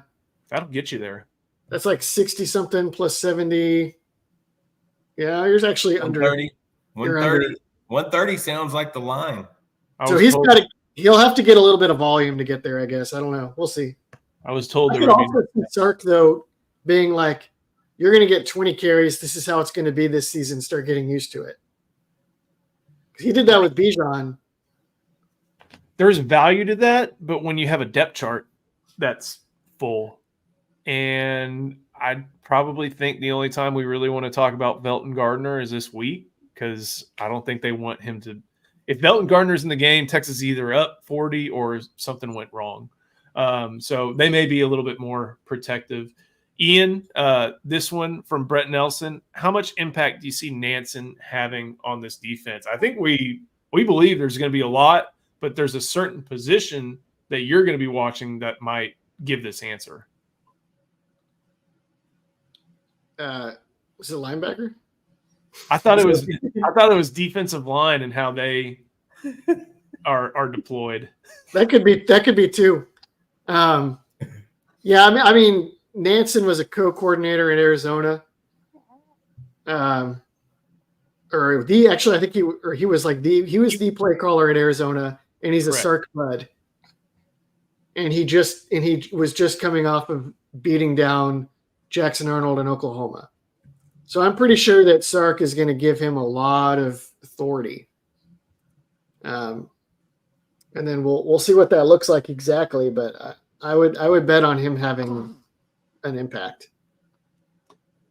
that'll get you there. That's like 60 something plus 70. Yeah, you're actually under 130. 130 sounds like the line. So he'll have to get a little bit of volume to get there, I guess. I don't know. We'll see. I was told I could also see Sark though being like, you're going to get 20 carries. This is how it's going to be this season. Start getting used to it. He did that with Bijan. There's value to that, but when you have a depth chart that's full, and I probably think the only time we really want to talk about Velton Gardner is this week, because I don't think they want him to. If Velton Gardner's in the game, Texas is either up 40 or something went wrong. So they may be a little bit more protective. Ian, this one from Brett Nelson. How much impact do you see Nansen having on this defense? I think we believe there's going to be a lot, but there's a certain position that you're going to be watching that might give this answer. Was it linebacker? I thought it was defensive line and how they are deployed. That could be too. Yeah, I mean Nansen was a co-coordinator in Arizona. I think he was the play caller at Arizona, and he's a Sark bud. And he was just coming off of beating down Jackson Arnold in Oklahoma. So I'm pretty sure that Sark is going to give him a lot of authority. And then we'll see what that looks like exactly, but I would bet on him having an impact.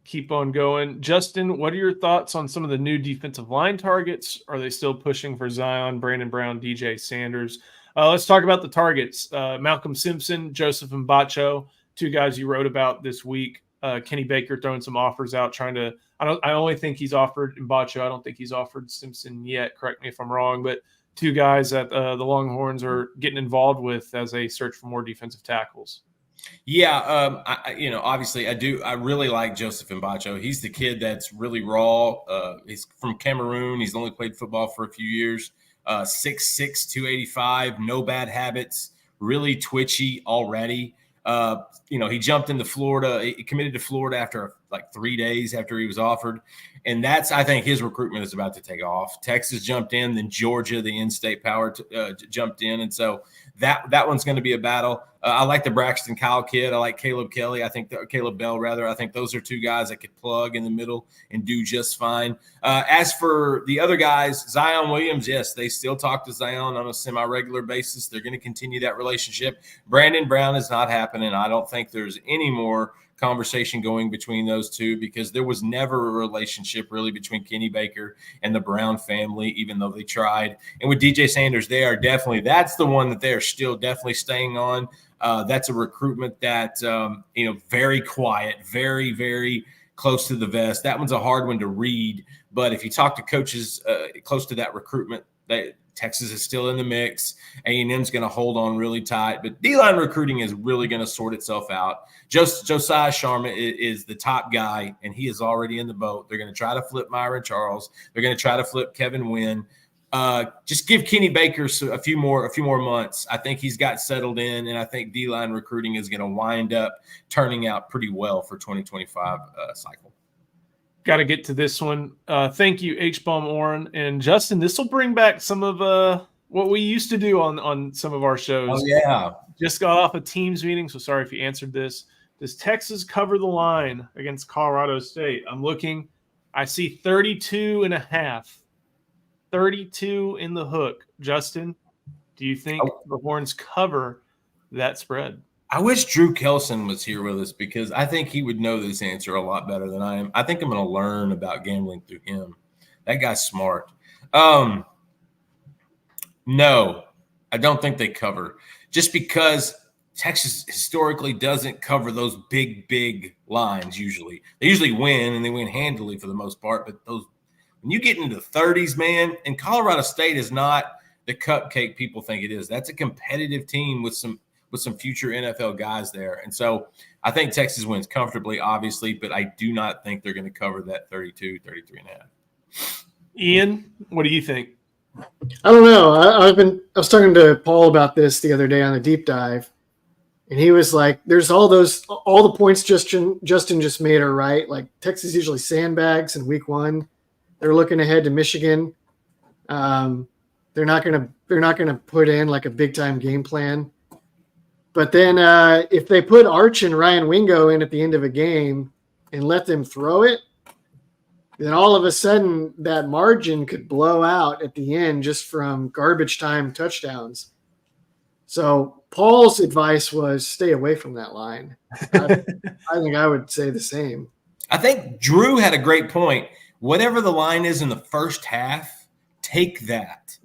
Keep on going. Justin, what are your thoughts on some of the new defensive line targets? Are they still pushing for Zion, Brandon Brown, DJ Sanders? Let's talk about the targets. Malcolm Simpson, Joseph Mbacho, two guys you wrote about this week. Kenny Baker throwing some offers out, I only think he's offered Mbacho. I don't think he's offered Simpson yet. Correct me if I'm wrong, but two guys that the Longhorns are getting involved with as they search for more defensive tackles. Yeah, obviously I really like Joseph Mbacho. He's the kid that's really raw. He's from Cameroon. He's only played football for a few years. 6'6", 285, no bad habits, really twitchy already. He jumped into Florida. He committed to Florida after like 3 days after he was offered. And I think his recruitment is about to take off. Texas jumped in, then Georgia, the in-state power, jumped in. And so that one's going to be a battle. I like the Braxton Kyle kid. I like Caleb Kelly. Caleb Bell, rather. I think those are two guys that could plug in the middle and do just fine. As for the other guys, Zion Williams, yes, they still talk to Zion on a semi-regular basis. They're going to continue that relationship. Brandon Brown is not happening. I don't think there's any more conversation going between those two, because there was never a relationship really between Kenny Baker and the Brown family, even though they tried. And with DJ Sanders, that's the one that they're still definitely staying on. That's a recruitment that, very quiet, very, very close to the vest. That one's a hard one to read. But if you talk to coaches close to that recruitment, Texas is still in the mix. A&M's going to hold on really tight. But D-line recruiting is really going to sort itself out. Josiah Sharma is the top guy, and he is already in the boat. They're going to try to flip Myron Charles. They're going to try to flip Kevin Wynn. Just give Kenny Baker a few more months. I think he's got settled in, and I think D-line recruiting is going to wind up turning out pretty well for 2025 cycle. Got to get to this one. Thank you, H-Bomb Oren. And Justin, this will bring back some of what we used to do on some of our shows. Oh, yeah. Just got off a Teams meeting, so sorry if you answered this. Does Texas cover the line against Colorado State? I'm looking. I see 32.5. 32 in the hook. Justin, do you think the Horns cover that spread? I wish Drew Kelson was here with us, because I think he would know this answer a lot better than I am. I think I'm going to learn about gambling through him. That guy's smart. No, I don't think they cover, just because Texas historically doesn't cover those big lines usually. They usually win, and they win handily for the most part, but when you get into the 30s, man, and Colorado State is not the cupcake people think it is. That's a competitive team with some future NFL guys there. And so I think Texas wins comfortably, obviously, but I do not think they're going to cover that 32, 33.5. Ian, what do you think? I don't know. I was talking to Paul about this the other day on the deep dive, and he was like, there's all the points Justin just made are right. Like, Texas usually sandbags in week one. They're looking ahead to Michigan. They're not gonna put in like a big time game plan. But then if they put Arch and Ryan Wingo in at the end of a game and let them throw it, then all of a sudden that margin could blow out at the end just from garbage time touchdowns. So Paul's advice was stay away from that line. I think I would say the same. I think Drew had a great point. Whatever the line is in the first half, take that.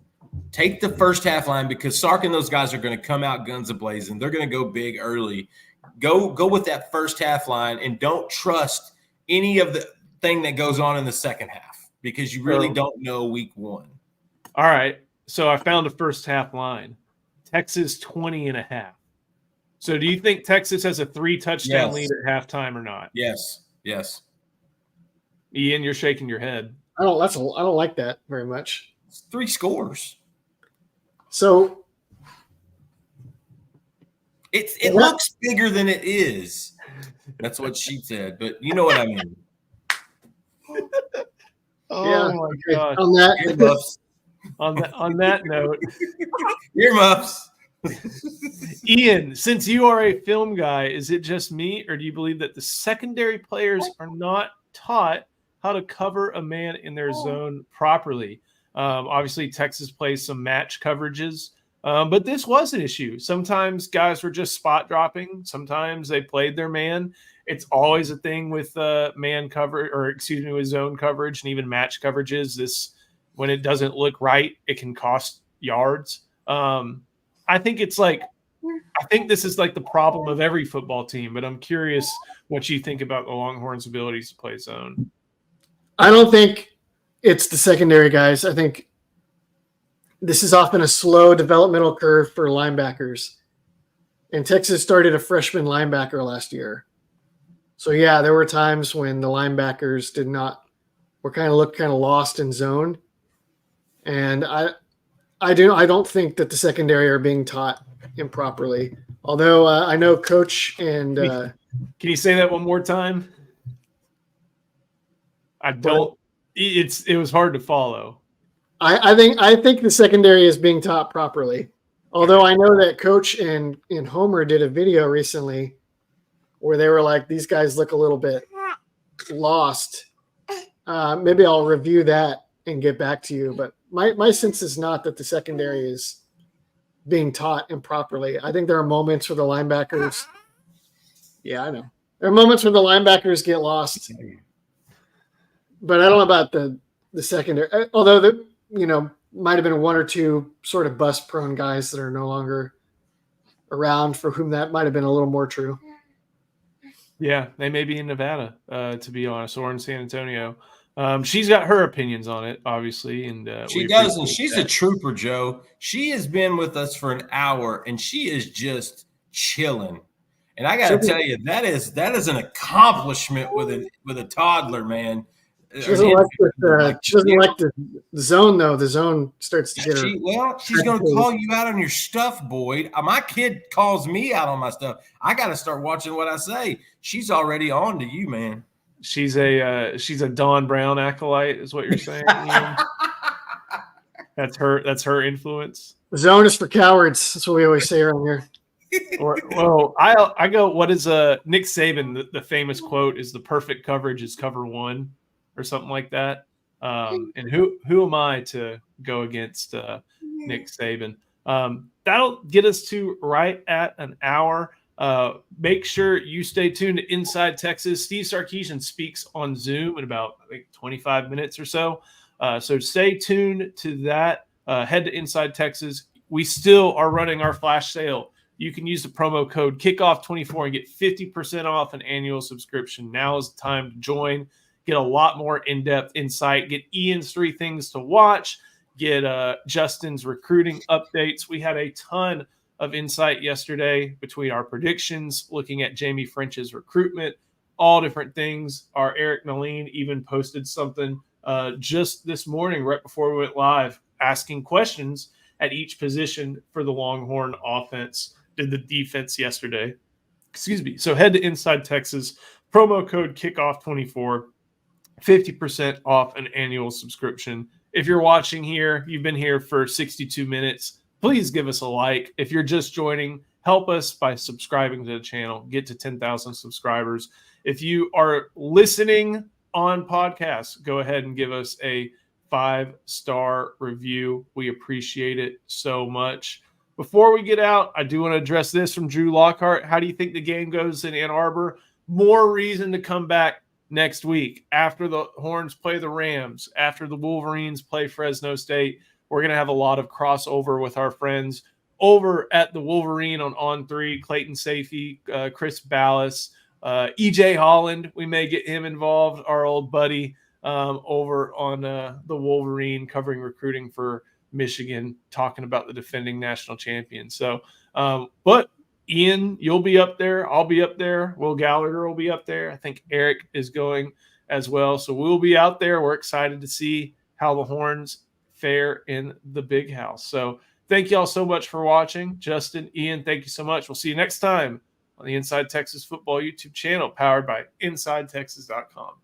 Take the first half line, because Sark and those guys are going to come out guns a-blazing. They're going to go big early. Go with that first half line, and don't trust any of the thing that goes on in the second half, because you really don't know week one. All right. So I found a first half line. Texas 20.5. So do you think Texas has a 3-touchdown lead at halftime or not? Yes. Ian, you're shaking your head. I don't like that very much. It's 3 scores. So it looks bigger than it is. That's what she said, but you know what I mean. Oh my God! On that note, earmuffs. Ian, since you are a film guy, is it just me, or do you believe that the secondary players are not taught how to cover a man in their zone properly? Obviously, Texas plays some match coverages, but this was an issue. Sometimes guys were just spot dropping. Sometimes they played their man. It's always a thing with man cover, with zone coverage and even match coverages. When it doesn't look right, it can cost yards. I think this is like the problem of every football team, but I'm curious what you think about the Longhorns' abilities to play zone. I don't think it's the secondary guys. I think this is often a slow developmental curve for linebackers. And Texas started a freshman linebacker last year. So yeah, there were times when the linebackers looked kind of lost in zone. And I don't think that the secondary are being taught improperly. Although I know Coach and can you say that one more time? It was hard to follow. I think the secondary is being taught properly. Although I know that Coach and Homer did a video recently where they were like, these guys look a little bit lost. Maybe I'll review that and get back to you. But my sense is not that the secondary is being taught improperly. I think there are moments where the linebackers. Yeah, I know. There are moments where the linebackers get lost. But I don't know about the secondary. Although might have been one or two sort of bust-prone guys that are no longer around for whom that might have been a little more true. Yeah, they may be in Nevada, to be honest, or in San Antonio. She's got her opinions on it, obviously, and she does, and she's a trooper, Joe. She has been with us for an hour, and she is just chilling. And I got to tell you, that is an accomplishment with a toddler, man. She doesn't like the zone, though. The zone starts to get her. She's going to call you out on your stuff, Boyd. My kid calls me out on my stuff. I got to start watching what I say. She's already on to you, man. She's a Don Brown acolyte, is what you're saying. That's her influence. The zone is for cowards. That's what we always say around here. I go. What is Nick Saban? The famous quote is, "The perfect coverage is cover one," or something like that. And who am I to go against Nick Saban? That'll get us to right at an hour. Make sure you stay tuned to Inside Texas. Steve Sarkisian speaks on Zoom in about 25 minutes or so. So stay tuned to that. Head to Inside Texas. We still are running our flash sale. You can use the promo code Kickoff24 and get 50% off an annual subscription. Now is the time to join. Get a lot more in-depth insight. Get Ian's 3 things to watch. Get Justin's recruiting updates. We had a ton of insight yesterday between our predictions, looking at Jaime Ffrench's recruitment, all different things. Our Eric Naline even posted something just this morning, right before we went live, asking questions at each position for the Longhorn offense. Did the defense yesterday. Excuse me. So head to Inside Texas, promo code Kickoff24, 50% off an annual subscription. If you're watching here, you've been here for 62 minutes, please give us a like. If you're just joining, help us by subscribing to the channel, get to 10,000 subscribers. If you are listening on podcasts, go ahead and give us a 5-star review. We appreciate it so much. Before we get out, I do want to address this from Drew Lockhart. How do you think the game goes in Ann Arbor? More reason to come back next week after the Horns play the Rams, after the Wolverines play Fresno State. We're going to have a lot of crossover with our friends over at the Wolverine on 3, Clayton Safey, Chris Ballas, EJ Holland. We may get him involved, our old buddy over on the Wolverine, covering recruiting for Michigan, talking about the defending national champion. So, but Ian, you'll be up there. I'll be up there. Will Gallagher will be up there. I think Eric is going as well. So we'll be out there. We're excited to see how the Horns fare in the big house. So thank you all so much for watching. Justin, Ian, thank you so much. We'll see you next time on the Inside Texas Football YouTube channel, powered by InsideTexas.com.